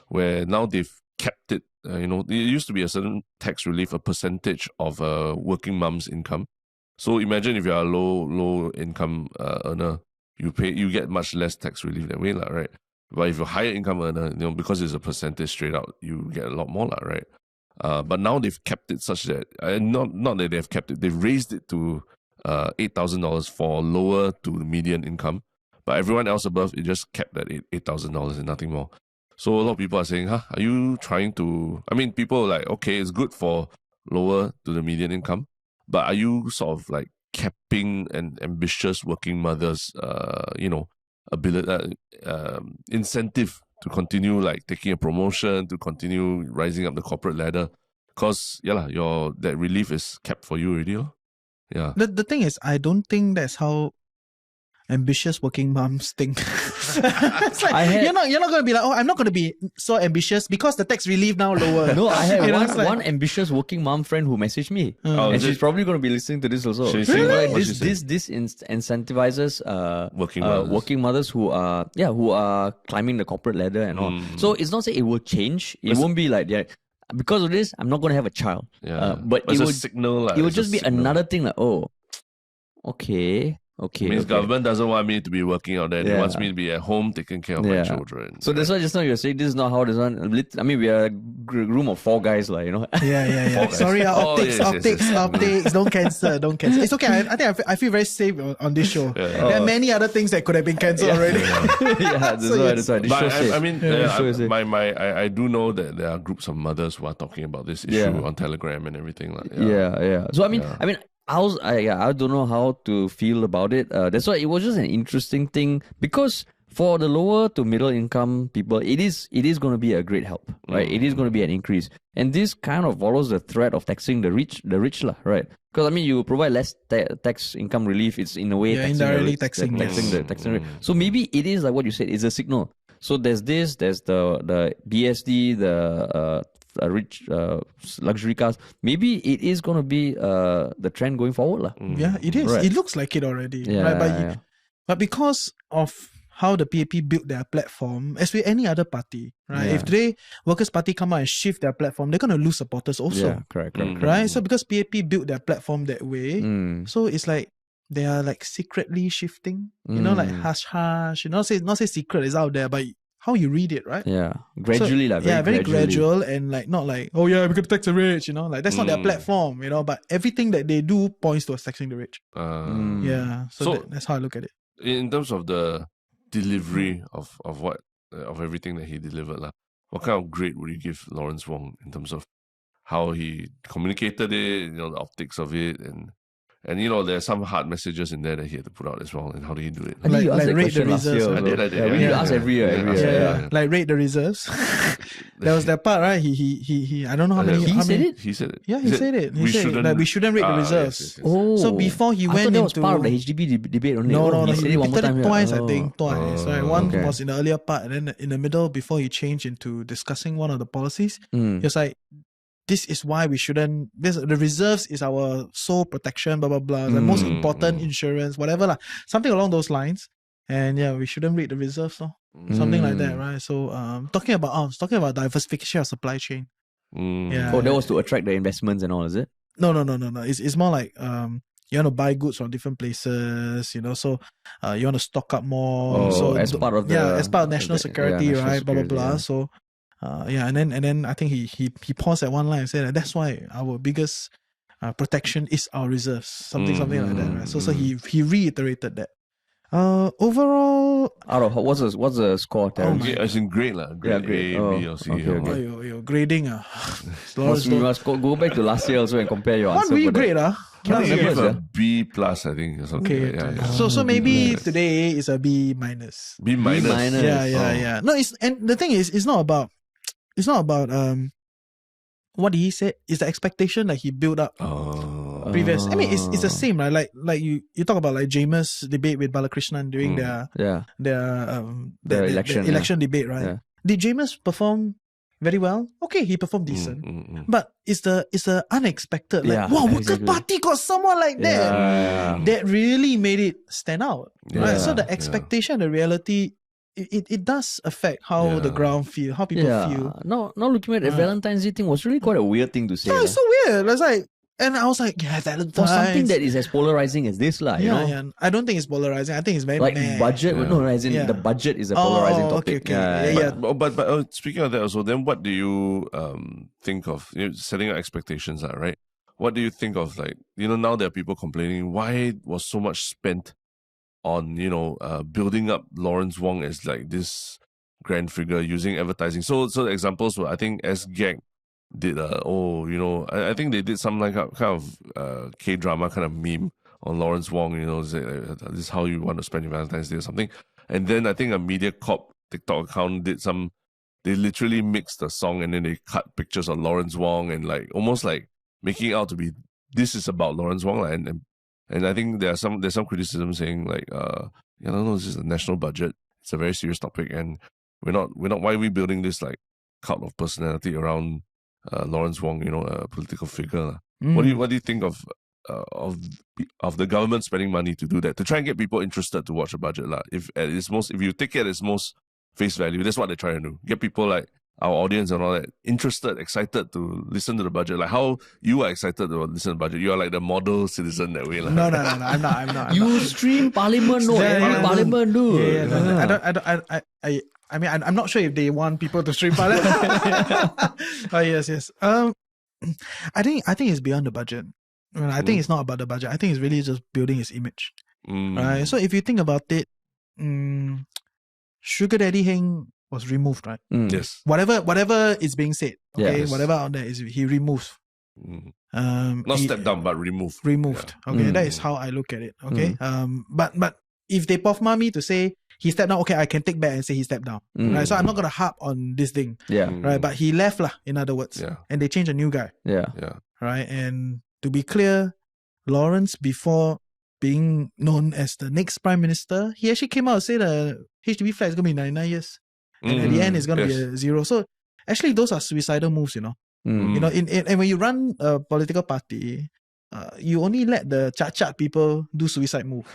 S2: where now they've kept it. It used to be a certain tax relief, a percentage of a working mom's income. So imagine if you're a low income earner, you get much less tax relief that way, right? But if you're a higher income earner, because it's a percentage straight out, you get a lot more, right? But now they've kept it such that not that they've kept it, they've raised it to $8,000 for lower to median income. But everyone else above, it just kept that $8,000 and nothing more. So a lot of people are saying, are you trying to... I mean, people are like, okay, it's good for lower to the median income, but are you sort of like capping an ambitious working mother's, ability, incentive to continue like taking a promotion, to continue rising up the corporate ladder? Because, that relief is kept for you already. Yeah.
S3: The thing is, I don't think that's how ambitious working moms think. It's like, you're not going to be like, I'm not going to be so ambitious because the tax relief now lower.
S1: No, I have one ambitious working mom friend who messaged me, and she's probably going to be listening to this also.
S2: She's
S1: saying this incentivizes working mothers who are climbing the corporate ladder and all. So it's not saying it will change. It won't be like because of this, I'm not going to have a child.
S2: Yeah,
S1: but
S2: it will signal.
S1: It will just be another thing like, okay.
S2: It means government doesn't want me to be working out there. It wants me to be at home taking care of my children.
S1: So that's why just now you're saying this is not how this one. I mean, we are a room of 4 guys, like,
S3: Yeah. Sorry, optics. Don't cancel. It's okay. I think I feel very safe on this show. There are many other things that could have been cancelled already.
S1: That's why.
S2: But I do know that there are groups of mothers who are talking about this issue on Telegram and everything.
S1: So I mean. I don't know how to feel about it. That's why it was just an interesting thing, because for the lower to middle income people, it is going to be a great help, right? It is going to be an increase, and this kind of follows the threat of taxing the rich lah, right? Because I mean, you provide less tax income relief. It's in a way
S3: indirectly taxing
S1: the taxing rate. So maybe it is like what you said. It's a signal. So there's the BSD, the rich luxury cars. Maybe it is going to be the trend going forward.
S3: Yeah, it is. Right. It looks like it already. Right? But because of how the PAP built their platform, as with any other party, right? If today Workers' Party come out and shift their platform, they're going to lose supporters also.
S1: Yeah, correct.
S3: Right? So because PAP built their platform that way, so it's like they are like secretly shifting, like hush, not say secret, it's out there, but how you read it, right?
S1: Yeah, gradually,
S3: very gradual, and like not like, we're going to tax the rich, like that's not their platform, but everything that they do points towards taxing the rich. So that's how I look at it.
S2: In terms of the delivery of everything that he delivered, what kind of grade would you give Lawrence Wong in terms of how he communicated it, the optics of it, and there's some hard messages in there that he had to put out as well. And how did he do it?
S1: I think you asked that
S3: rate the
S1: question last
S3: reserves.
S1: year.
S2: I did.
S1: We need to ask every year.
S3: Like rate the reserves. There was that part, right? He I don't know how many.
S1: He said it?
S2: He said it.
S3: Yeah, he said it. He said that we shouldn't rate the reserves.
S2: Yes.
S1: Oh,
S3: so before he went
S1: that was
S3: into
S1: part of the HDB debate only.
S3: No,
S1: he
S3: he
S1: said it one more
S3: repeated
S1: time.
S3: it twice, I think. Twice. Right? One
S1: okay.
S3: was in the earlier part, and then in the middle, before he changed into discussing one of the policies, he was like, this is why we shouldn't. The reserves is our sole protection, blah blah blah. The most important insurance, whatever, something along those lines. And we shouldn't rate the reserves, something like that, right? So, talking about diversification of supply chain. Yeah.
S1: Oh, that was to attract the investments and all, is it?
S3: No. It's more like you want to buy goods from different places, so you want to stock up more. So
S1: as part of
S3: national security, right? Blah blah blah. So. And then I think he paused at one line and said that's why our biggest protection is our reserves, something like that, right? So he reiterated that. Overall,
S1: out of what's the score, Terry?
S2: As in grade lah, grade A, B, or C.
S3: Okay. Grading
S1: we must go back to last year also and compare your answer.
S3: What will you grade
S2: Can I give a B plus? I think.
S3: Okay. So maybe today is a B minus.
S2: B minus.
S3: Yeah. No, and the thing is, it's not about what he said. It's the expectation that he built up. previous. I mean, it's the same, right? Like you talk about like James' debate with Balakrishnan during their election debate, right?
S1: Yeah.
S3: Did James perform very well? Okay, he performed decent. But it's the unexpected. Like, wow, Workers' Party got someone like that. That really made it stand out. Right? So the expectation, the reality, it does affect how the ground feel, how people feel.
S1: Now looking at the Valentine's Day thing was really quite a weird thing to say.
S3: Yeah, it's so weird. It's like, and I was like, yeah, Valentine's.
S1: For something that is as polarizing as this, you know?
S3: Yeah. I don't think it's polarizing. I think it's very
S1: like
S3: meh.
S1: budget. No, as in the budget is a polarizing topic.
S3: Okay.
S2: But speaking of that also, then what do you think of setting up expectations, right? What do you think of, like, now there are people complaining why was so much spent on building up Lawrence Wong as like this grand figure using advertising. So the examples were, I think S-Gang did I think they did some like kind of K-drama kind of meme on Lawrence Wong, say, this is how you want to spend your Valentine's Day or something. And then I think a MediaCorp TikTok account they literally mixed the song and then they cut pictures of Lawrence Wong and like almost like making it out to be this is about Lawrence Wong. And I think there's some criticism saying like, this is a national budget. It's a very serious topic, and we're not. Why are we building this like cult of personality around Lawrence Wong? A political figure. What do you think of the government spending money to do that, to try and get people interested to watch a budget lah? If you take it at its most face value, that's what they're trying to do. Get people like our audience and all that interested, excited to listen to the budget. Like how you are excited to listen to the budget. You are like the model citizen that way. Like.
S3: No, I'm not.
S1: You stream Parliament, Parliament, dude.
S3: I mean, I'm not sure if they want people to stream Parliament. Yes. I think it's beyond the budget. I think it's not about the budget. I think it's really just building his image. Right. So if you think about it, Sugar Daddy Heng was removed, right?
S2: Yes.
S3: Whatever is being said, okay, whatever out there is he removed.
S2: Not stepped down, but removed.
S3: Removed. Yeah. Okay, that is how I look at it. Okay. But if they pofma me to say he stepped down, okay, I can take back and say he stepped down. Right. So I'm not gonna harp on this thing.
S1: Yeah.
S3: Right. But he left lah, in other words.
S2: Yeah.
S3: And they changed a new guy.
S1: Yeah.
S3: Right. And to be clear, Lawrence, before being known as the next Prime Minister, he actually came out and said the HDB flat is gonna be 99 years. And at the end, it's going to be a zero. So actually, those are suicidal moves, and when you run a political party, you only let the chat people do suicide move.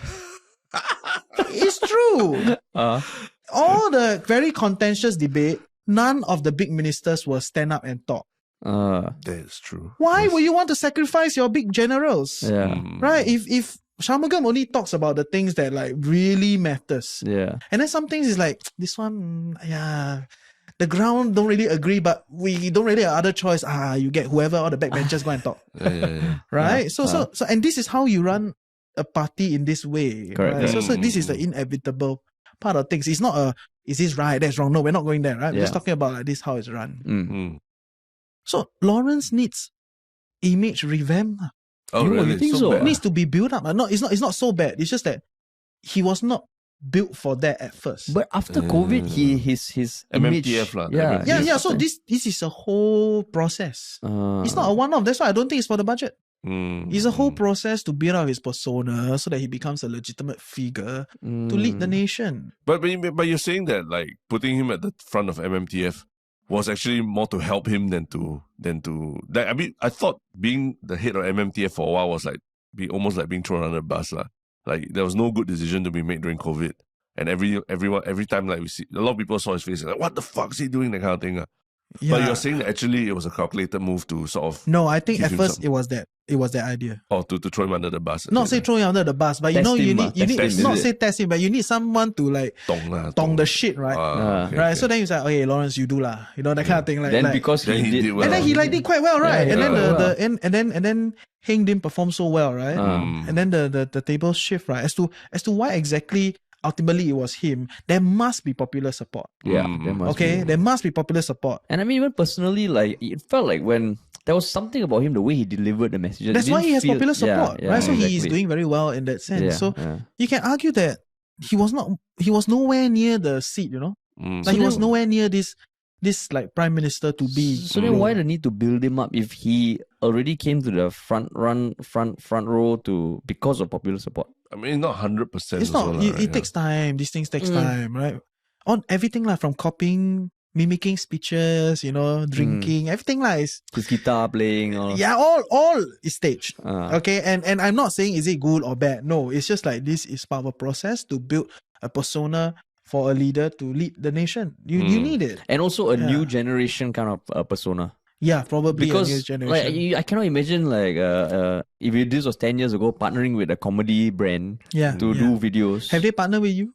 S3: It's true. All the very contentious debate, none of the big ministers will stand up and talk.
S2: That is true.
S3: Why would you want to sacrifice your big generals?
S1: Yeah.
S3: Right? If Shanmugam only talks about the things that like really matters.
S1: Yeah. And
S3: then some things is like, this one, the ground don't really agree, but we don't really have other choice. You get whoever or the backbenchers go and talk. Right? So and this is how you run a party in this way.
S1: Correct.
S3: Right? So this is the inevitable part of things. It's not is this right, that's wrong. No, we're not going there, right? We're just talking about like this how it's run. So Lawrence needs image revamp.
S2: Oh, really?
S1: You think so?
S3: It needs to be built up. No, it's not so bad. It's just that he was not built for that at first.
S1: But after COVID, his image,
S2: MMTF lah.
S3: Yeah. So this is a whole process. It's not a one-off. That's why I don't think it's for the budget. It's a whole process to build up his persona so that he becomes a legitimate figure to lead the nation.
S2: But you're saying that like putting him at the front of MMTF was actually more to help him than to like, I mean, I thought being the head of MMTF for a while was like almost like being thrown under the bus lah. Like there was no good decision to be made during COVID, and every time like we see a lot of people saw his face like, what the fuck is he doing, that kind of thing.
S3: Yeah.
S2: But you're saying that actually it was a calculated move to sort of
S3: no. I think at first it was that idea.
S2: Oh, to throw him under the bus.
S3: Not say throw him under the bus, but you need not say test him, but you need someone to like tong the shit, right? Right. So then you say, okay, Lawrence, you do lah, that kind of thing. Like
S1: then because he did well,
S3: and then he did quite well, right?
S1: Yeah,
S3: and then Heng didn't perform so well, right? And then the tables shift, right? As to why exactly. Ultimately, it was him. There must be popular support.
S1: Yeah,
S3: there must be popular support.
S1: And I mean, even personally, like it felt like when there was something about him, the way he delivered the messages.
S3: That's why he has popular support, right? So
S1: exactly.
S3: he's doing very well in that sense. You can argue that he was nowhere near the seat, Like he was nowhere near this like prime minister to be.
S1: So then why the need to build him up if he already came to the front row to because of popular support.
S2: I mean, not 100%.
S3: It's not.
S2: Also,
S3: It takes time. These things takes time, right? On everything from copying, mimicking speeches, drinking, everything is
S1: His guitar playing. Or,
S3: all is staged. Okay, and I'm not saying is it good or bad. No, it's just like this is part of a process to build a persona for a leader to lead the nation. You need it,
S1: and also a new generation kind of persona.
S3: Yeah, probably
S1: Because
S3: a new generation.
S1: I cannot imagine if this was 10 years ago, partnering with a comedy brand to do videos.
S3: Have they partnered with you?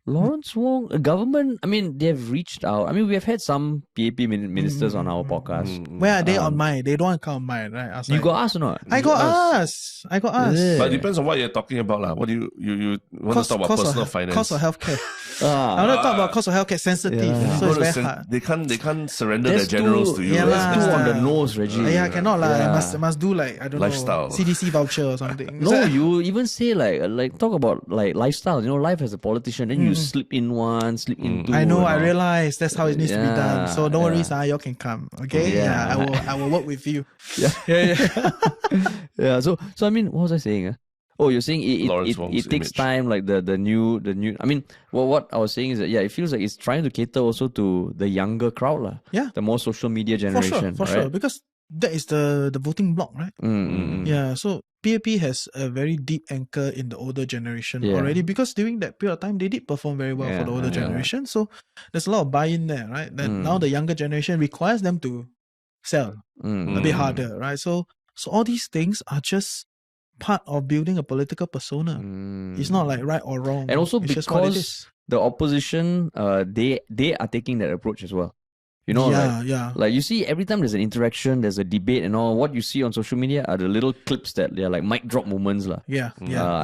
S1: Lawrence Wong, government, I mean, they've reached out. I mean, we have had some PAP ministers on our podcast.
S3: Where are they on mine? They don't want to come on mine, right?
S1: You got asked or not?
S3: I got asked.
S1: Yeah.
S2: But it depends on what you're talking about. What do you want to talk about personal finance?
S3: Cost of healthcare. I want to talk about cost of healthcare sensitive. So it's very hard.
S2: They can't surrender their generals to you.
S1: That's too on the nose, Reggie.
S3: Yeah, cannot Must do I don't
S2: lifestyle.
S3: know, CDC voucher or something.
S1: No, you even say talk about lifestyle. Life as a politician, then you slip in one, slip in two.
S3: I know, I realize that's how it needs to be done. So don't worry, y'all can come. Okay? I will work with you.
S1: Yeah. So I mean, what was I saying? Oh, you're saying it takes time, like the new. I mean, what I was saying is that it feels like it's trying to cater also to the younger crowd, lah.
S3: Yeah,
S1: the more social media generation,
S3: for sure, because that is the voting bloc, right? Yeah, so PAP has a very deep anchor in the older generation already, because during that period of time they did perform very well for the older generation. So there's a lot of buy-in there, right? That now the younger generation requires them to sell a bit harder, right? So all these things are just part of building a political persona. It's not like right or wrong.
S1: And also
S3: it's
S1: because the opposition, they are taking that approach as well. Like you see, every time there's an interaction, there's a debate and all, what you see on social media are the little clips that they're like mic drop moments. I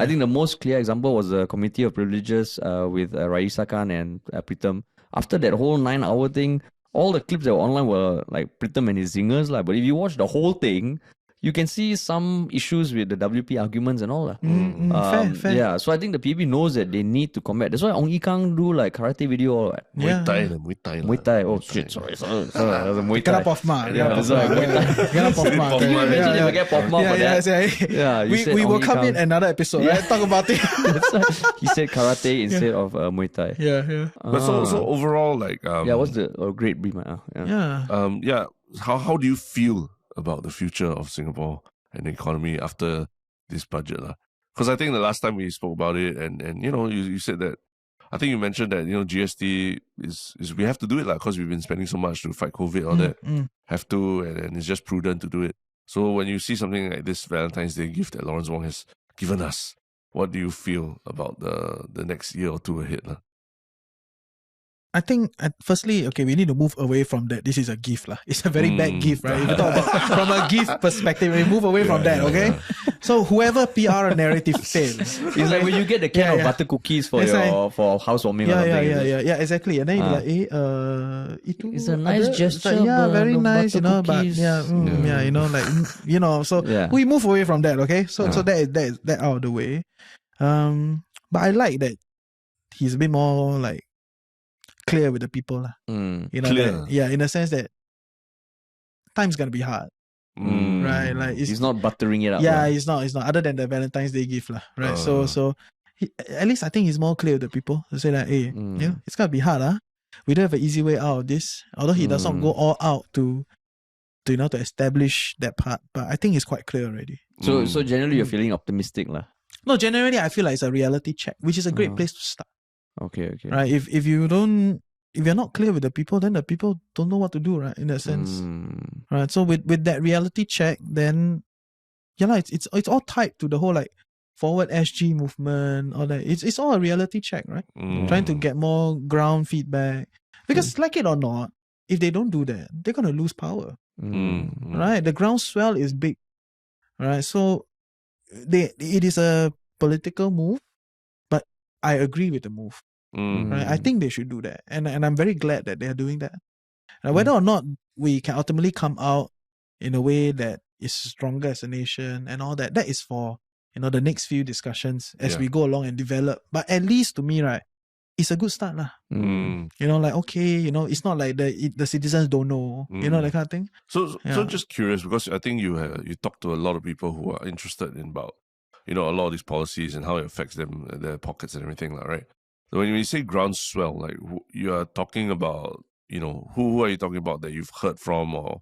S1: think the most clear example was the Committee of Privileges with Raisa Khan and Pritam. After that whole 9-hour thing, all the clips that were online were like Pritam and his zingers. But if you watch the whole thing, you can see some issues with the WP arguments and all.
S3: Fair.
S1: Yeah, so I think the PB knows that they need to combat. That's why Ong Yi Kang do like karate video.
S2: Muay Thai.
S1: Oh shit, sorry. That was a Muay Thai.
S3: Kena Pofma.
S1: That's right, Muay Thai.
S3: Kena Pofma.
S1: Can you imagine if I get Pofma for that? Yeah,
S3: we will come in another episode, right? Talk about it.
S1: He said karate instead of Muay Thai.
S3: Yeah.
S2: But so overall,
S1: what's the great brief?
S2: How do you feel about the future of Singapore and the economy after this budget? Because I think the last time we spoke about it, and you said that, I think you mentioned that, GST is we have to do it because we've been spending so much to fight COVID, all that. Have to, and it's just prudent to do it. So when you see something like this Valentine's Day gift that Lawrence Wong has given us, what do you feel about the next year or two ahead?
S3: I think, firstly, we need to move away from that. This is a gift. It's a very bad gift, right? If you talk about from a gift perspective, we move away from that, okay? Yeah. So whoever PR narrative fails.
S1: It's like when you get the can of butter cookies for for housewarming.
S3: Yeah, exactly. And then you're like,
S1: it's a nice gesture.
S3: Very nice, but so we move away from that, okay? So that is out of the way. But I like that he's a bit more like clear with the people.
S2: Clear.
S3: In a sense that time's gonna be hard. Right? Like
S1: he's not buttering it up.
S3: Yeah, he's not. Other than the Valentine's Day gift. Right. So at least I think he's more clear with the people. To say that, hey, it's gonna be hard, we don't have an easy way out of this. Although he does not go all out to establish that part. But I think it's quite clear already.
S1: So generally you're feeling optimistic.
S3: No, generally I feel like it's a reality check, which is a great place to start.
S1: Okay.
S3: Right. If you're not clear with the people, then the people don't know what to do, right? In that sense. Right. So with that reality check, then it's all tied to the whole like forward SG movement, all that. It's all a reality check, right? Trying to get more ground feedback. Because like it or not, if they don't do that, they're gonna lose power. Right? The groundswell is big. Right. So it is a political move, but I agree with the move. Right? I think they should do that, and I'm very glad that they are doing that. Whether or not we can ultimately come out in a way that is stronger as a nation and all that is for the next few discussions as we go along and develop. But at least to me, right, it's a good start lah.
S2: Mm.
S3: You know, like, okay, you know, it's not like the citizens don't know, you know, that kind of thing.
S2: So
S3: Yeah.
S2: just curious, because I think you talk to a lot of people who are interested in about, you know, a lot of these policies and how it affects them, their pockets and everything, right? So when you say groundswell, like you are talking about, you know, who are you talking about that you've heard from or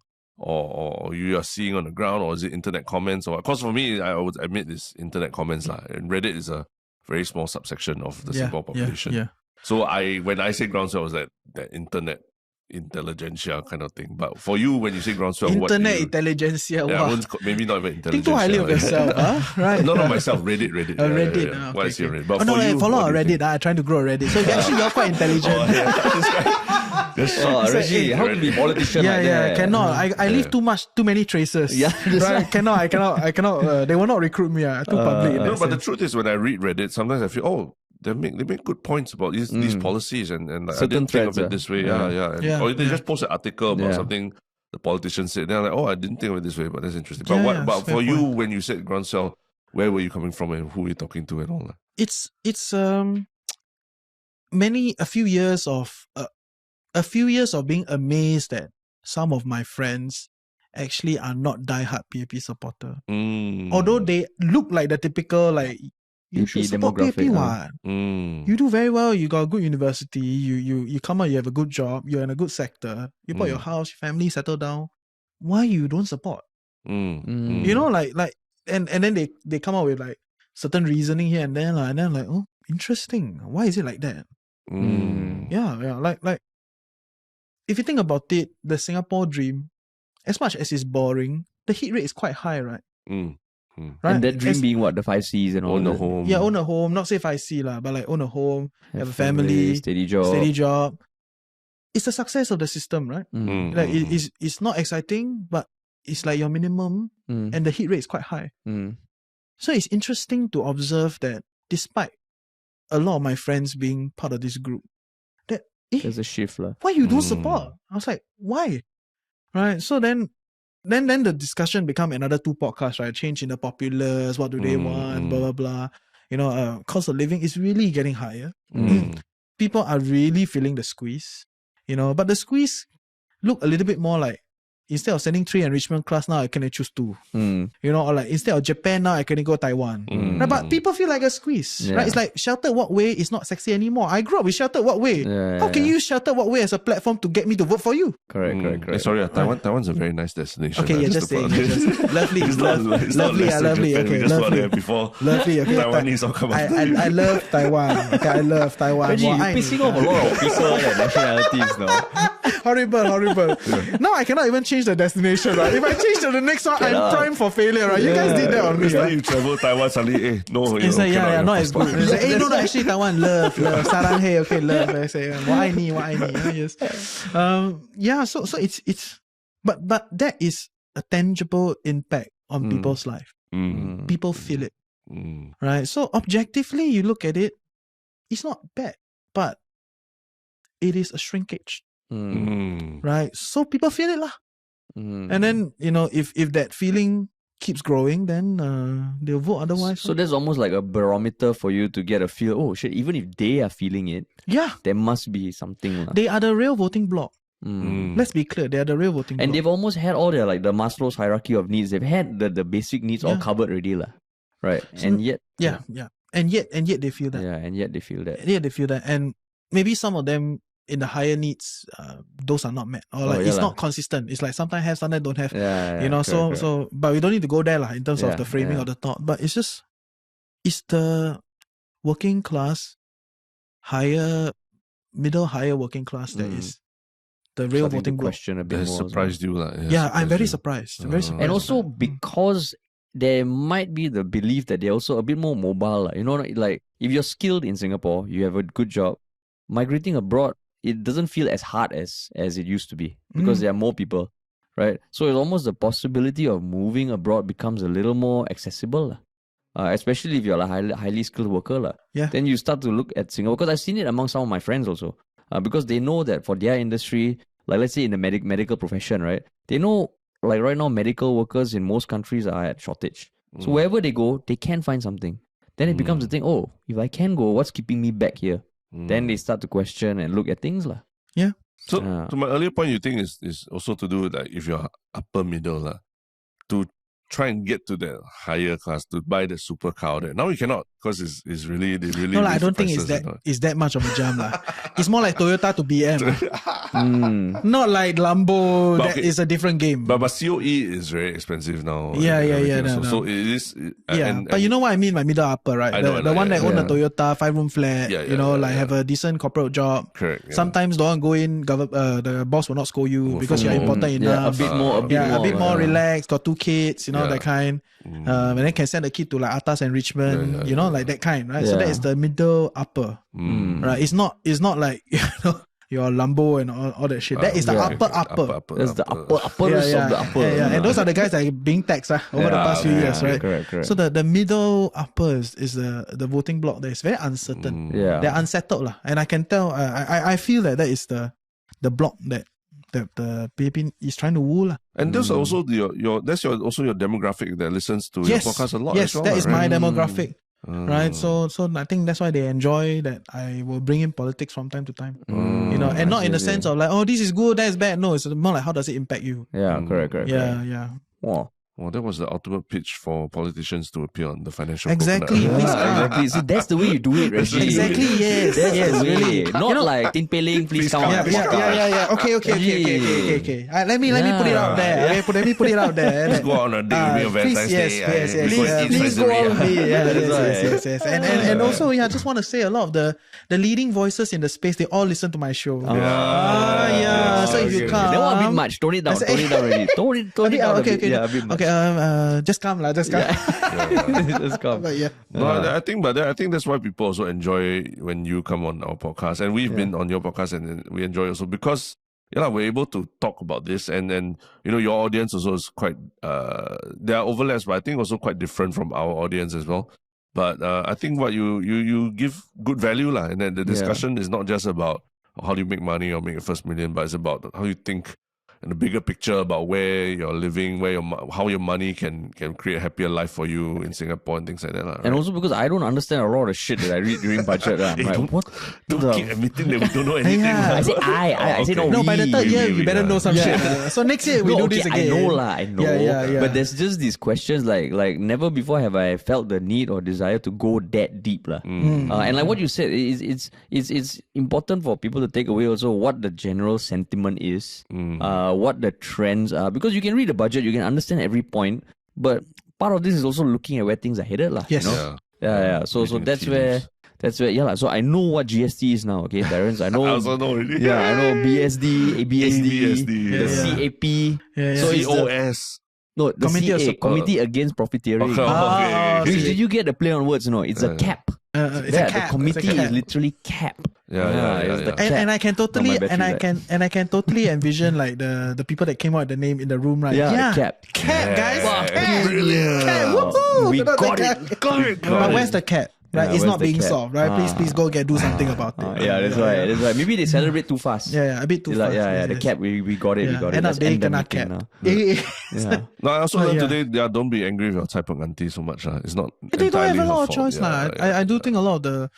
S2: you are seeing on the ground, or is it internet comments? Or because for me, I would admit it's internet comments lah. And Reddit is a very small subsection of the Singapore population.
S3: Yeah.
S2: So when I say groundswell, it was that internet intelligentsia kind of thing. But for you, when you say groundswell,
S3: Internet intelligentsia.
S2: yeah,
S3: Wow.
S2: maybe not even
S3: Think
S2: intelligentsia.
S3: too highly of yourself, huh? Right?
S2: No, not myself. Reddit.
S3: Reddit.
S2: Yeah.
S3: Okay,
S2: Why is your
S3: okay.
S2: Reddit? But
S3: Oh, no,
S2: for you,
S3: follow
S2: what
S3: our
S2: do you
S3: Reddit.
S2: think?
S3: I'm trying to grow a Reddit. So actually, you're quite intelligent.
S1: Reggie, how to be politician like that?
S3: Cannot. I leave too many traces.
S1: Yeah, that's
S3: right. I cannot. They will not recruit me. Too public. In
S2: No,
S3: that
S2: but the
S3: sense.
S2: truth is, when I read Reddit, sometimes I feel, they make good points about these policies, and like, I
S1: Certain
S2: didn't think of
S1: threads,
S2: it this way.
S1: yeah.
S2: And, or they just post an article about
S1: Yeah.
S2: something the politician said. They're like, I didn't think of it this way, but that's interesting. But
S3: Yeah,
S2: but
S3: fair
S2: for you,
S3: point.
S2: when you said groundswell, where were you coming from and who were you talking to and all that?
S3: It's a few years of being amazed that some of my friends actually are not diehard PAP supporter. Although they look like the typical like you
S1: PP
S3: should support PAP
S1: demographic,
S3: what? You do very well, you got a good university, you come out, you have a good job, you're in a good sector, you bought your house, your family settle down. Why you don't support? You know, like and then they come out with like certain reasoning here and there, and then I'm like, oh, interesting. Why is it like that? Yeah. Like if you think about it, the Singapore dream, as much as it's boring, the hit rate is quite high, right? Right?
S1: And that dream being what, the 5 C's and all
S2: Own a
S1: that?
S2: home.
S3: Yeah, own a home. Not say 5C lah, but like own a home, have a family,
S1: steady job.
S3: It's the success of the system, right? Like it's not exciting, but it's like your minimum, and the hit rate is quite high. So it's interesting to observe that despite a lot of my friends being part of this group, that
S1: There's a shift lah.
S3: why you don't support? I was like, why? Right. So then the discussion become another 2 podcasts, right? Change in the populace, what do they want, blah blah blah. You know, cost of living is really getting higher. People are really feeling the squeeze. You know, but the squeeze look a little bit more like, instead of sending 3 enrichment class, now I can choose 2. You know, or like instead of Japan, now I can go Taiwan. Right? But people feel like a squeeze. Right? It's like sheltered walkway is not sexy anymore. I grew up with sheltered walkway. How can you use sheltered walkway as a platform to get me to vote for you?
S1: Correct.
S2: Sorry, Taiwan's a very nice destination.
S3: Okay, yeah, just saying. Lovely. Lovely. Okay, lovely.
S2: Before
S3: Lovely. Okay,
S2: Taiwanese all come after you.
S3: I love Taiwan. Okay, I love Taiwan.
S1: Reggie, you're pissing off a lot of officers and nationalities now.
S3: Horrible. Now I cannot even change the destination, right? If I change to the next one, I'm primed for failure, right? You guys did that on me,
S2: It's like
S3: right?
S2: you travel Taiwan suddenly, no,
S3: It's like, not as good. It's like,
S1: Yeah,
S3: no,
S1: that's
S3: actually Taiwan, love, sarang hey, okay, love. I say, what I need, yes. So it's, but that is a tangible impact on people's life. People feel it, right? So objectively, you look at it, it's not bad, but it is a shrinkage, right? So people feel it lah. And then, you know, if that feeling keeps growing, then they'll vote otherwise.
S1: So there's almost like a barometer for you to get a feel, oh shit, even if they are feeling it,
S3: yeah,
S1: there must be something lah.
S3: they are the real voting bloc. Let's be clear, they are the real voting
S1: And
S3: bloc.
S1: they've almost had all their, like, the Maslow's hierarchy of needs. They've had the basic needs all covered already lah. Right. And yet
S3: Yeah. And yet they feel that.
S1: and yet they feel that.
S3: Yeah, they feel that. And maybe some of them in the higher needs, those are not met. Or like it's not consistent. It's like sometimes have, sometimes don't have. You know,
S1: correct.
S3: so but we don't need to go there lah in terms of
S1: Yeah,
S3: the framing
S1: yeah.
S3: of the thought. But it's the working class, middle higher working class that is the real
S1: Starting to
S3: voting bloc.
S1: question a bit
S2: That
S1: more.
S2: surprised you lah.
S3: Yeah, I'm very surprised. Very surprised.
S1: And also
S3: by that.
S1: because there might be the belief that they're also a bit more mobile. Like, you know, like if you're skilled in Singapore, you have a good job, migrating abroad, it doesn't feel as hard as it used to be because there are more people, right? So it's almost the possibility of moving abroad becomes a little more accessible. Especially if you're a highly skilled worker.
S3: Yeah.
S1: Then you start to look at Singapore, because I've seen it among some of my friends also. Because they know that for their industry, like let's say in the medical profession, right? They know like right now medical workers in most countries are at shortage. So wherever they go, they can find something. Then it becomes a thing, oh, if I can go, what's keeping me back here? then they start to question and look at things lah.
S3: Yeah.
S2: So my earlier point, you think is also to do with like if you're upper middle lah, to try and get to the higher class to buy the super car there. Now you cannot because it's really they really.
S3: No, I
S2: raise
S3: don't
S2: the
S3: think it's
S2: prices,
S3: that much of a jump lah. It's more like Toyota to BM. Not like Lambo.
S2: But
S3: That
S2: okay.
S3: is a different game.
S2: But COE is very expensive now.
S3: Yeah,
S2: and
S3: yeah, yeah,
S2: everything.
S3: no,
S2: So
S3: no.
S2: it is.
S3: But you know what I mean by middle upper, right?
S2: I know,
S3: The one that own a
S1: yeah.
S3: Toyota 5-room flat,
S2: Yeah,
S3: you know,
S2: yeah,
S3: like
S2: yeah.
S3: have a decent corporate job.
S2: Correct. Yeah.
S3: Sometimes don't go in, the boss will not scold you because you're important
S1: Yeah, a
S3: enough.
S1: bit more,
S3: A bit more
S1: yeah.
S3: relaxed, got 2 kids, you know,
S2: Yeah.
S3: that kind. And then can send the kid to like Atas and Richmond, you know, like that kind, right? So
S1: Yeah.
S3: that is the middle upper, right? It's not like, you know, your Lambo and all that shit. That is the upper.
S1: That's the uppers of the upper.
S3: Yeah. And those are the guys that are being taxed over the past few years, right?
S1: Correct.
S3: So the middle upper is the voting block that is very uncertain.
S1: Yeah.
S3: They're unsettled lah. And I can tell, I feel that is the block that the PAP is trying to woo lah.
S2: And those are also also your demographic that listens to your podcast a lot.
S3: Yes,
S2: as well,
S3: that is
S2: right?
S3: my demographic. Right, so I think that's why they enjoy that I will bring in politics from time to time, you know, and not in the sense of like, oh, this is good, that is bad. No, it's more like how does it impact you?
S1: Yeah, correct.
S3: Yeah.
S1: Wow.
S2: Well, that was the ultimate pitch for politicians to appear on the financial.
S3: Exactly.
S2: Coconut.
S3: Please,
S1: Exactly. See, that's the way you do it, Reggie.
S3: Exactly. Yes.
S1: That's
S3: yes.
S1: the way.
S3: Really.
S1: Not like Tin Peling, please come
S3: Yeah.
S1: on.
S3: Okay. Let me put it out there. Okay, let me put it out there.
S2: Let's go on a date with me on Valentine's Day.
S3: Please go on with me.
S1: That's
S3: Yes. And also, I just want to say a lot of the leading voices in the space, they all listen to my show. So if you
S2: okay.
S3: come,
S1: That one a bit much. Tone it down already. Tone it down a bit. Yeah, a bit much.
S3: Just come. Just come.
S1: Just come.
S3: But yeah.
S2: No, I think that's why people also enjoy when you come on our podcast, and we've been on your podcast, and we enjoy also because we're able to talk about this, and you know your audience also is quite there are overlaps, but I think also quite different from our audience as well. But I think what you give good value lah, and then the discussion is not just about how do you make money or make your first million, but it's about how you think and the bigger picture about where you're living, how your money can create a happier life for you in Singapore and things like that. Right?
S1: And also because I don't understand a lot of the shit that I read during budget. I'm like, what?
S2: Don't keep admitting that we don't know anything.
S3: Yeah.
S1: I say I say no.
S3: No, by the third year,
S2: we,
S3: you better know some shit. So next year, we do this again.
S1: I know.
S3: Yeah.
S1: But there's just these questions like never before have I felt the need or desire to go that deep. And like what you said, it's important for people to take away also what the general sentiment is, what the trends are. Because you can read the budget, you can understand every point, but part of this is also looking at where things are headed.
S3: Yes.
S1: You know? Yeah. So that's where so I know what GST is now, okay, parents. I know.
S2: I also know already.
S1: Yeah, I know BSD, ABSD, the CAP. So it's
S2: COS.
S1: no, the
S3: Committee
S1: Committee Against Profiteering.
S2: Okay.
S1: Did you get the play on words? No, it's a cap.
S3: It's a cap.
S1: The committee
S3: It's a cap.
S1: is literally cap.
S2: Yeah.
S1: It's the cap.
S3: And I can totally
S1: Not my battery,
S3: I can totally envision like the people that came out with the name in the room, right?
S1: Yeah,
S3: Cap,
S1: cap.
S3: guys.
S2: Yeah.
S3: Cap.
S2: Brilliant.
S3: Cap. Woohoo!
S1: We
S3: You know,
S1: got
S3: the
S1: it.
S3: cap.
S2: Got it.
S3: But where's the cap? Right,
S1: Yeah,
S3: it's
S1: where's
S3: not
S1: the
S3: being
S1: cap?
S3: solved, right? Please go do something about it.
S1: That's right. Maybe they celebrate too fast.
S3: Yeah, a bit too fast.
S1: Yeah, the cap. We got it. We got it.
S3: End up
S1: Let's
S3: they
S1: end the
S3: kena
S1: meeting
S3: cap.
S1: now.
S3: Yeah.
S2: No, I also
S3: Oh,
S2: learned
S3: yeah.
S2: today, don't be angry with your Cai Peng auntie so much. It's not
S3: They don't have
S2: entirely
S3: a lot
S2: her
S3: of
S2: fault.
S3: choice,
S2: Yeah,
S3: lah. I do think a lot of the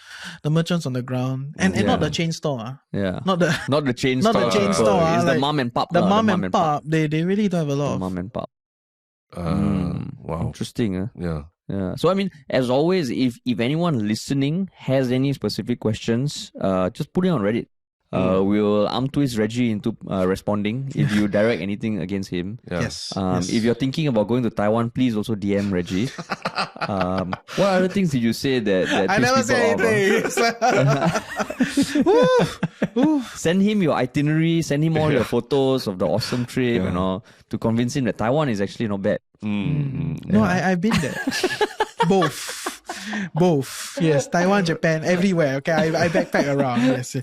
S3: merchants on the ground and not the chain store,
S1: Yeah.
S3: not the
S1: chain
S3: not
S1: store.
S3: the chain store.
S1: It's the
S3: like,
S1: mom and pop.
S3: The
S1: lah,
S3: mom and pop. They really don't have a
S1: The
S3: lot. Of,
S1: mom and pop.
S2: Wow.
S1: Interesting. Huh?
S2: Yeah.
S1: Yeah. So I mean, as always, if anyone listening has any specific questions, just put it on Reddit. We'll twist Reggie into responding if you direct anything against him.
S2: Yeah.
S3: yes.
S1: If you're thinking about going to Taiwan, please also DM Reggie. What other things did you say that
S3: I never
S1: pissed people
S3: said
S1: off,
S3: anything.
S1: Send him your itinerary, send him all your photos of the awesome trip and all to convince him that Taiwan is actually not bad.
S3: No, I've been there. Both. Yes, Taiwan, Japan, everywhere. Okay, I backpack around. Yes.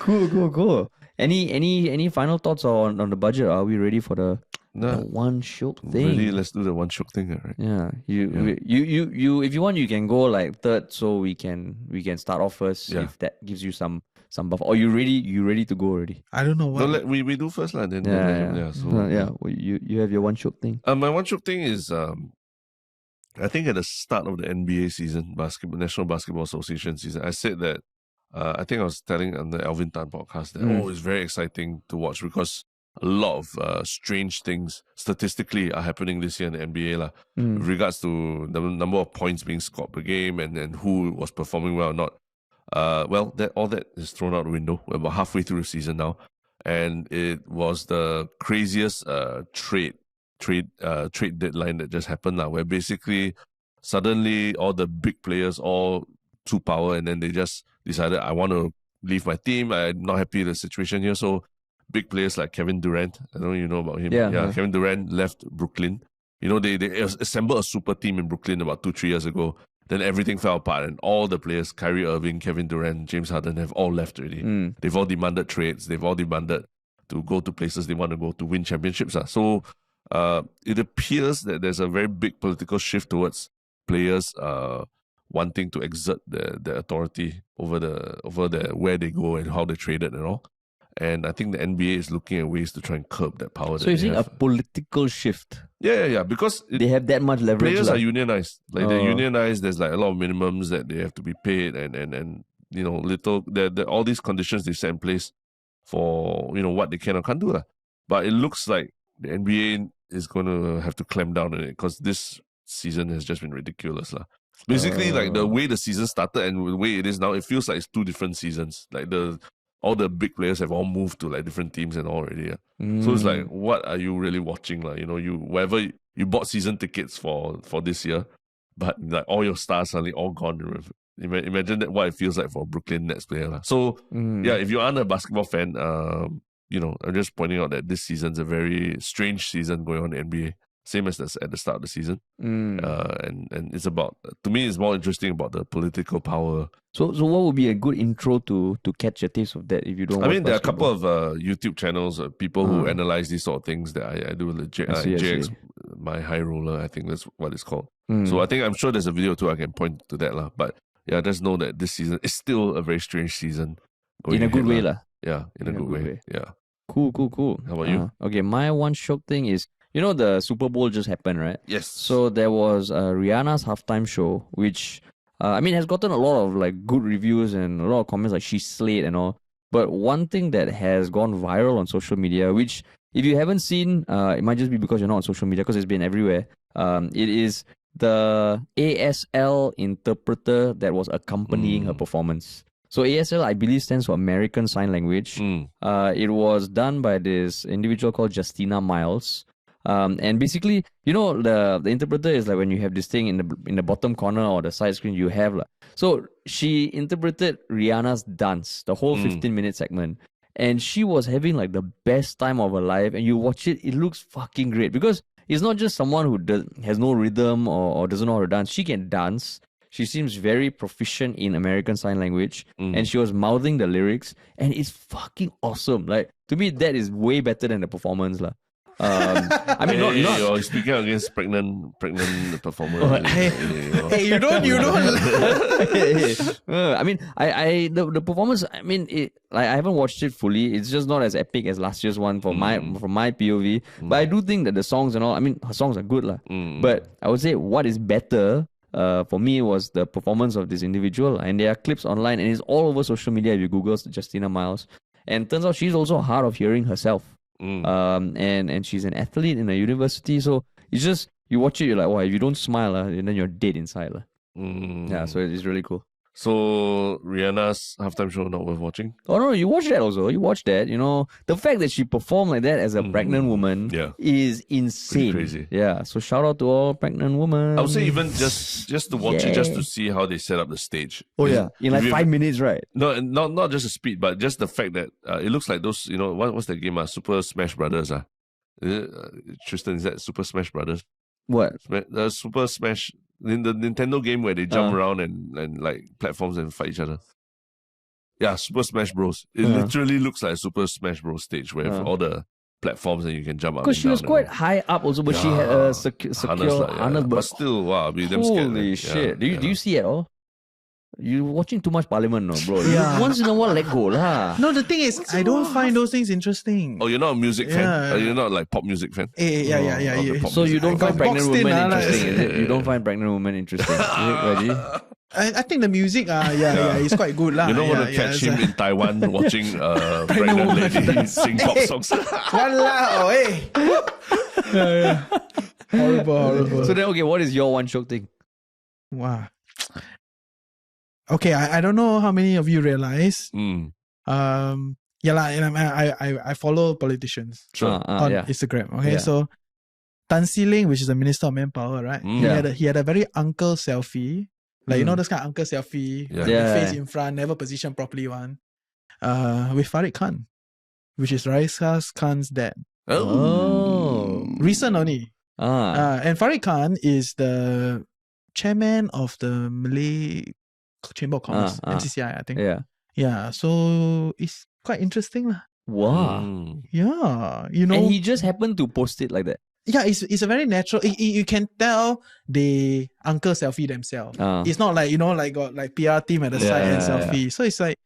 S1: Cool. Any final thoughts on the budget? Are we ready for the
S2: No.
S1: one Shiok thing?
S2: Really, let's do the one Shiok thing, right?
S1: Yeah. You if you want, you can go like third, so we can start off first if that gives you some buffer. Or you ready to go already?
S3: I don't know what.
S2: No, we do first, lah. Then
S1: Yeah.
S2: So
S1: Well, you have your one Shiok thing.
S2: my one Shiok thing is I think at the start of the NBA season, National Basketball Association season, I said that I think I was telling on the Alvin Tan podcast that it's very exciting to watch because a lot of strange things statistically are happening this year in the NBA with regards to the number of points being scored per game and who was performing well or not. Well, all that is thrown out the window. We're about halfway through the season now, and it was the craziest trade deadline that just happened now, where basically suddenly all the big players all to power, and then they just decided, I want to leave my team. I'm not happy with the situation here. So big players like Kevin Durant, I don't know you know about him.
S1: Yeah.
S2: Kevin Durant left Brooklyn. You know, they assembled a super team in Brooklyn about 2-3 years ago. Then everything fell apart, and all the players, Kyrie Irving, Kevin Durant, James Harden, have all left already. They've all demanded trades. They've all demanded to go to places they want to go to win championships. So it appears that there's a very big political shift towards players wanting to exert their authority over the where they go and how they traded and all. And I think the NBA is looking at ways to try and curb that power.
S1: So you're saying a political shift?
S2: Yeah. Because
S1: they have that much leverage.
S2: Players are unionized. Like they're unionized. There's like a lot of minimums that they have to be paid, and you know, all these conditions they set in place for, you know, what they can or can't do. But it looks like the NBA is going to have to clamp down on it because this season has just been ridiculous. Basically, like the way the season started and the way it is now, it feels like it's two different seasons. Like all the big players have all moved to like different teams and all already. So it's like, what are you really watching? Like, you know, you bought season tickets for this year, but like all your stars suddenly all gone. Imagine that what it feels like for a Brooklyn Nets player. So yeah, if you aren't a basketball fan, you know, I'm just pointing out that this season's a very strange season going on in the NBA. Same as at the start of the season. And it's about, to me, it's more interesting about the political power.
S1: So what would be a good intro to catch a taste of that if you don't watch
S2: there are a couple
S1: basketball?
S2: of YouTube channels, people who analyze these sort of things that I do legit. JX, my high roller, I think that's what it's called. So I'm sure there's a video too I can point to that. But yeah, just know that this season is still a very strange season.
S1: In a good way.
S2: Yeah, in a good way. Yeah.
S1: Cool.
S2: How about you?
S1: Okay, my one Shiok thing is, you know, the Super Bowl just happened, right?
S2: Yes.
S1: So there was Rihanna's halftime show, which has gotten a lot of like good reviews and a lot of comments like she slayed and all. But one thing that has gone viral on social media, which if you haven't seen, it might just be because you're not on social media because it's been everywhere. It is the ASL interpreter that was accompanying her performance. So ASL, I believe, stands for American Sign Language. It was done by this individual called Justina Miles. And basically, you know, the interpreter is like when you have this thing in the bottom corner or the side screen, you have so she interpreted Rihanna's dance, the whole 15-minute segment, and she was having like the best time of her life. And you watch it, it looks fucking great because it's not just someone who has no rhythm or doesn't know how to dance. She can dance. She seems very proficient in American Sign Language, and she was mouthing the lyrics, and it's fucking awesome. Like, to me, that is way better than the performance, I mean, not
S2: you're speaking against pregnant performers.
S3: Hey, you don't.
S1: I mean, the performance. I mean, I haven't watched it fully. It's just not as epic as last year's one from my POV. But I do think that the songs and all. I mean, her songs are good, But I would say what is better, for me, was the performance of this individual. And there are clips online, and it's all over social media if you Google Justina Miles. And turns out she's also hard of hearing herself. And she's an athlete in a university, so it's just, you watch it, you're like, wow, if you don't smile, and then you're dead inside. Yeah, so it's really cool.
S2: So Rihanna's halftime show not worth watching?
S1: Oh no, you watch that also. You watch that. You know, the fact that she performed like that as a pregnant woman is insane.
S2: Pretty crazy.
S1: Yeah. So shout out to all pregnant women.
S2: I would say even just to watch it, just to see how they set up the stage.
S1: Oh yeah, in like 5 minutes, right?
S2: No, not just the speed, but just the fact that it looks like those. You know, what's that game? Super Smash Brothers. Is it, Tristen, is that Super Smash Brothers?
S1: What?
S2: Super Smash. In the Nintendo game where they jump around and like platforms and fight each other. Yeah, Super Smash Bros. It literally looks like a Super Smash Bros stage where all the platforms and you can jump up.
S1: Because she was quite high up also, but she had a secure harness.
S2: But still, wow, I'd be damn scared.
S1: Holy shit. Do you see it all? You watching too much Parliament, no, bro.
S3: Yeah.
S1: You once in a while let go, lah.
S3: No, the thing is, I don't find those things interesting.
S2: Oh, you're not a music fan?
S3: Yeah.
S2: You're not like pop music fan?
S3: Yeah.
S2: the pop
S1: So you
S2: music.
S1: don't find
S3: got
S1: pregnant
S3: boxed in,
S1: women
S3: like-
S1: interesting, is it? You don't find pregnant women interesting, is it, Reggie?
S3: I think the music, it's quite good lah.
S2: You don't want to catch him in Taiwan watching pregnant lady sing pop songs.
S3: Walao, hey. Yeah. Horrible.
S1: So then, okay, what is your one Shiok thing?
S3: Wow. Okay, I don't know how many of you realize. I follow politicians
S2: Sure.
S3: on
S1: Yeah.
S3: Instagram. Okay,
S1: Yeah.
S3: so Tan See Leng, which is the Minister of Manpower, right?
S2: Mm.
S3: He had a very uncle selfie. Like, you know, those kind of uncle selfie,
S2: Yeah.
S3: with the
S1: Yeah.
S3: face in front, never positioned properly one. With Farid Khan, which is Raisa Khan's dad.
S1: Oh.
S3: Recent only. And Farid Khan is the chairman of the Malay Chamber of Commerce, MCCI, I think.
S1: Yeah.
S3: Yeah, so it's quite interesting lah.
S1: Wow.
S3: Yeah, you know.
S1: And he just happened to post it like that.
S3: Yeah, it's a very natural. You can tell they uncle selfie themselves. It's not like, you know, like got like PR team at the side and selfie. So it's like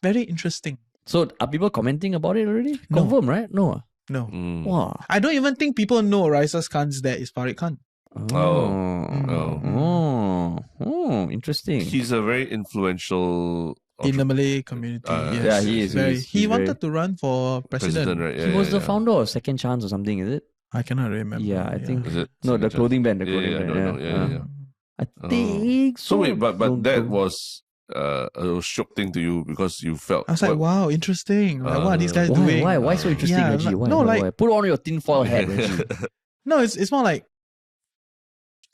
S3: very interesting.
S1: So are people commenting about it already?
S3: No.
S1: Confirm, right? No.
S3: No,
S1: Wow.
S3: I don't even think people know Raisa Khan's dad is Farid Khan.
S1: Interesting.
S2: He's a very influential
S3: In the Malay community. Yes.
S1: Yeah, he is.
S3: Very,
S1: He's
S3: he
S1: very-
S3: wanted to run for president.
S2: right?
S1: He was the founder of Second Chance or something, is it?
S3: I cannot remember.
S1: Yeah, I think.
S2: Is it?
S1: No, the clothing brand. The
S2: Yeah,
S1: clothing
S2: yeah, I
S1: brand.
S2: don't know. Yeah.
S1: I think so.
S2: So wait, but
S1: Don't-
S2: that
S1: don't-
S2: was a shock thing to you because you felt.
S3: I was like, wow, interesting. Like, what are these guys doing?
S1: Why so interesting,
S3: Yeah,
S1: Reggie? Why?
S3: no,
S1: Why?
S3: like-
S1: Why? Put on your tinfoil hat, Reggie.
S3: No, it's more like,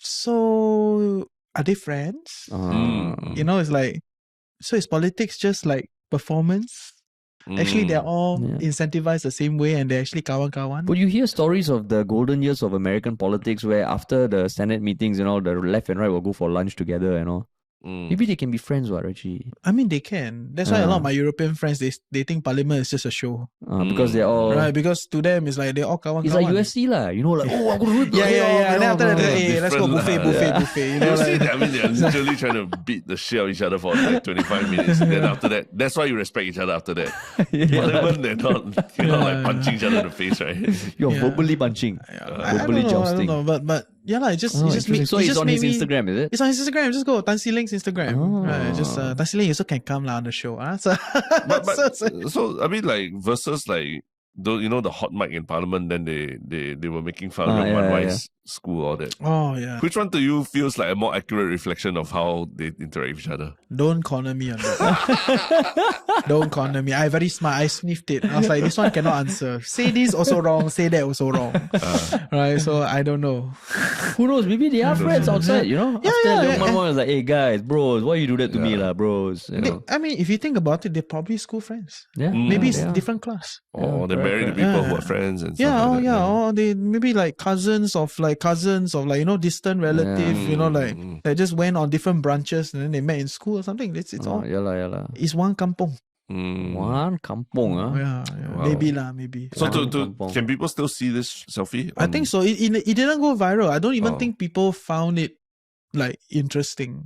S3: so are they friends? You know, it's like, so is politics just like performance? Actually, they're all
S1: Yeah.
S3: incentivized the same way and they're actually kawan-kawan.
S1: But you hear stories of the golden years of American politics where after the Senate meetings and all, the left and right will go for lunch together and all. Maybe they can be friends, what, Reggie?
S3: I mean, they can. That's why a lot of my European friends, they think parliament is just a show.
S1: Because they're all...
S3: Right? Because to them, it's like they're all kawan-kawan.
S1: It's like USC lah. You know, like, oh, I'm going to
S3: Yeah. And then after that, hey, let's go
S2: Different
S3: buffet,
S2: lah.
S3: buffet. You
S2: You
S3: know,
S2: see,
S3: like,
S2: I mean, they're literally trying to beat the shit out of each other for like 25 minutes. Then after that, that's why you respect each other after that. Parliament, you're not like punching each other in the face, right?
S1: You're
S3: Yeah.
S1: verbally punching.
S3: I
S1: Verbally
S3: don't
S1: jousting.
S3: know, but yeah, like, it just
S1: Interesting.
S3: makes
S1: So
S3: it
S1: it's
S3: just
S1: on
S3: made
S1: his
S3: me-
S1: Instagram, is it?
S3: It's on his Instagram. Just go Tan See Leng's Instagram.
S1: Oh.
S3: Right, just Tan See Leng also can come lah on the show. So,
S2: But so I mean, like versus like the hot mic in Parliament. Then they were making fun of Wan Wai's school, all that.
S3: oh yeah.
S2: Which one to you feels like a more accurate reflection of how they interact with each other?
S3: Don't corner me on that. Don't corner me. I very smart. I sniffed it. I was like, this one cannot answer. Say this also wrong. Say that also wrong. Right. So I don't know.
S1: Who knows? Maybe they are friends outside, you know?
S3: Yeah,
S1: After
S3: yeah,
S1: Leong
S3: yeah.
S1: was like, hey guys, bros, why you do that to me lah, bros? You know?
S3: I mean, if you think about it, they're probably school friends.
S1: Yeah.
S3: Maybe it's
S1: yeah.
S3: different class.
S2: Or they
S1: correct,
S2: marry the
S1: correct.
S2: people
S3: Yeah.
S2: who are friends and
S3: Yeah,
S2: stuff like that.
S3: or they maybe like cousins of like distant relatives,
S1: Yeah.
S3: you know, like they just went on different branches and then they met in school or something. It's all
S1: Yeah.
S3: it's one kampong.
S1: One kampong, huh?
S3: Yeah.
S2: Wow.
S3: Maybe.
S2: So
S1: One
S2: to
S1: kampong.
S2: can people still see this selfie?
S3: I think so. It didn't go viral. I don't even
S2: Oh.
S3: think people found it like interesting.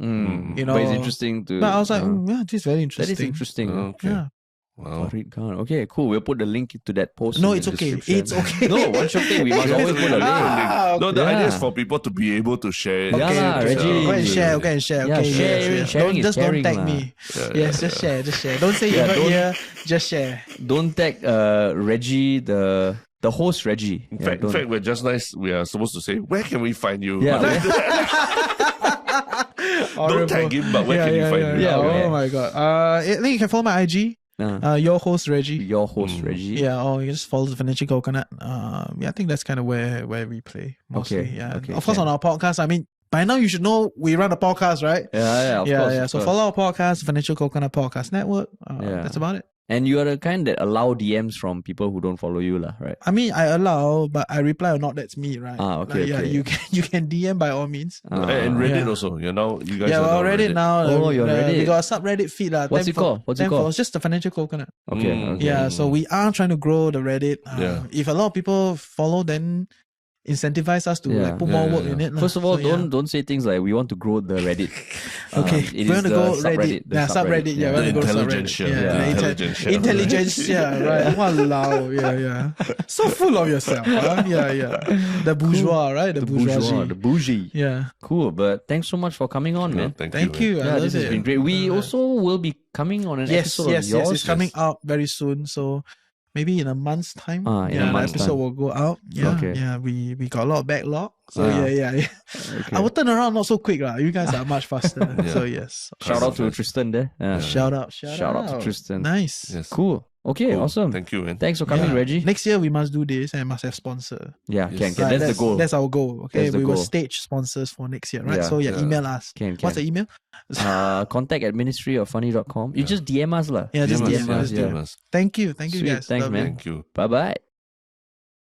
S3: You know,
S1: But it's interesting to...
S3: But I was like, yeah, this is very
S1: that
S3: interesting.
S1: is interesting.
S2: Okay.
S3: Yeah.
S2: Wow.
S1: Farid Khan. Okay, cool. We'll put the link to that post.
S3: No,
S1: in
S3: it's
S1: the
S3: okay.
S1: description.
S3: It's okay.
S1: No, one Shiok thing. We must always put a link.
S2: No, the
S1: Yeah.
S2: idea is for people to be able to share.
S1: Yeah,
S3: Okay,
S1: lah,
S3: okay.
S1: Reggie.
S3: Go and share. Okay, share.
S1: Yeah,
S3: Okay,
S1: sharing-
S3: yes.
S1: sharing is
S3: Don't
S1: caring
S3: tag
S1: lah.
S3: me.
S2: Yeah,
S3: Yes, just share. Don't say
S1: Yeah,
S3: you're not
S1: don't-
S3: here. Just share.
S1: Don't tag Reggie, the host Reggie.
S2: In fact, we're just nice. We are supposed to say, where can we find you?
S1: Yeah.
S2: Don't tag him, but where can you find him?
S1: Yeah,
S3: Oh
S1: okay.
S3: my god. I think you can follow my IG. Your host Reggie.
S1: Your host Reggie.
S3: Yeah, or you just follow the Financial Coconut. Yeah, I think that's kind of where we play mostly.
S1: Okay,
S3: Yeah,
S1: okay,
S3: of course
S1: can.
S3: on our podcast. I mean, by now you should know we run a podcast, right?
S1: Yeah, of course.
S3: Yeah.
S1: of
S3: So
S1: course.
S3: follow our podcast, Financial Coconut Podcast Network.
S1: Yeah.
S3: That's about it.
S1: And you are the kind that allow DMs from people who don't follow you, lah, right?
S3: I mean, I allow, but I reply or not. That's me, right?
S1: Okay,
S3: Like, yeah,
S1: okay.
S3: you can DM by all means.
S2: And Reddit
S3: Yeah.
S2: also. You guys
S3: Yeah,
S2: are
S3: well,
S2: now
S3: Reddit now.
S1: Oh, you're
S3: We
S1: Reddit.
S3: got a subreddit feed.
S1: What's it called? What's it called?
S3: It's just the Financial Coconut.
S1: Okay.
S2: Mm.
S1: okay.
S3: Yeah, so we are trying to grow the Reddit.
S2: Yeah.
S3: If a lot of people follow, then incentivize us to
S1: Yeah.
S3: like put more work in it.
S1: First of all,
S3: So, yeah.
S1: don't say things like we want to grow the Reddit.
S3: Okay,
S1: It
S3: we're
S1: is
S3: gonna
S1: the
S3: go
S1: subreddit.
S3: Reddit.
S1: The
S3: Subreddit. Yeah,
S1: Yeah.
S3: we're
S2: The
S3: gonna go
S2: intelligentsia.
S3: subreddit.
S2: The
S3: Yeah,
S2: intelligentsia.
S3: intelligentsia, right? Walao, yeah. So full of yourself, huh? Yeah. The bourgeois, right? The bourgeoisie.
S1: The bougie.
S3: Yeah.
S1: Cool, but thanks so much for coming on,
S2: No,
S1: man.
S3: Thank you. I
S1: Yeah,
S3: love
S1: this has
S3: it.
S1: been great. We also will be coming on an
S3: Yes,
S1: episode of yours.
S3: it's coming out very soon. So maybe in a month's time.
S1: In a month's
S3: the episode
S1: time.
S3: will go out. Yeah,
S1: Okay.
S3: yeah. We got a lot of backlog. So
S1: Ah.
S3: yeah.
S1: Okay.
S3: I will turn around not so quick, lah. You guys are much faster.
S2: Yeah.
S3: So yes.
S1: Shout out to Tristen there.
S3: Shout out
S1: to Tristen.
S3: Nice.
S2: Yes.
S1: Cool. Okay,
S2: Cool.
S1: awesome.
S2: Thank you, man.
S1: Thanks for coming,
S3: Yeah.
S1: Reggie.
S3: Next year we must do this and must have sponsor.
S1: Yeah,
S2: Yes.
S1: can.
S3: Right,
S1: That's the goal.
S3: That's our goal. Okay,
S1: That's the
S3: we will
S1: goal.
S3: stage sponsors for next year, right?
S1: Yeah.
S3: So
S2: Yeah.
S3: email us.
S1: Can.
S3: What's the email?
S1: Contact at ministryofunny.com. You just DM us lah.
S3: Yeah, just
S2: DM us,
S3: DM us.
S2: DM us.
S3: Thank you
S1: Sweet,
S3: guys.
S1: thanks,
S3: Love
S1: man.
S3: it.
S2: Thank you.
S1: Bye bye.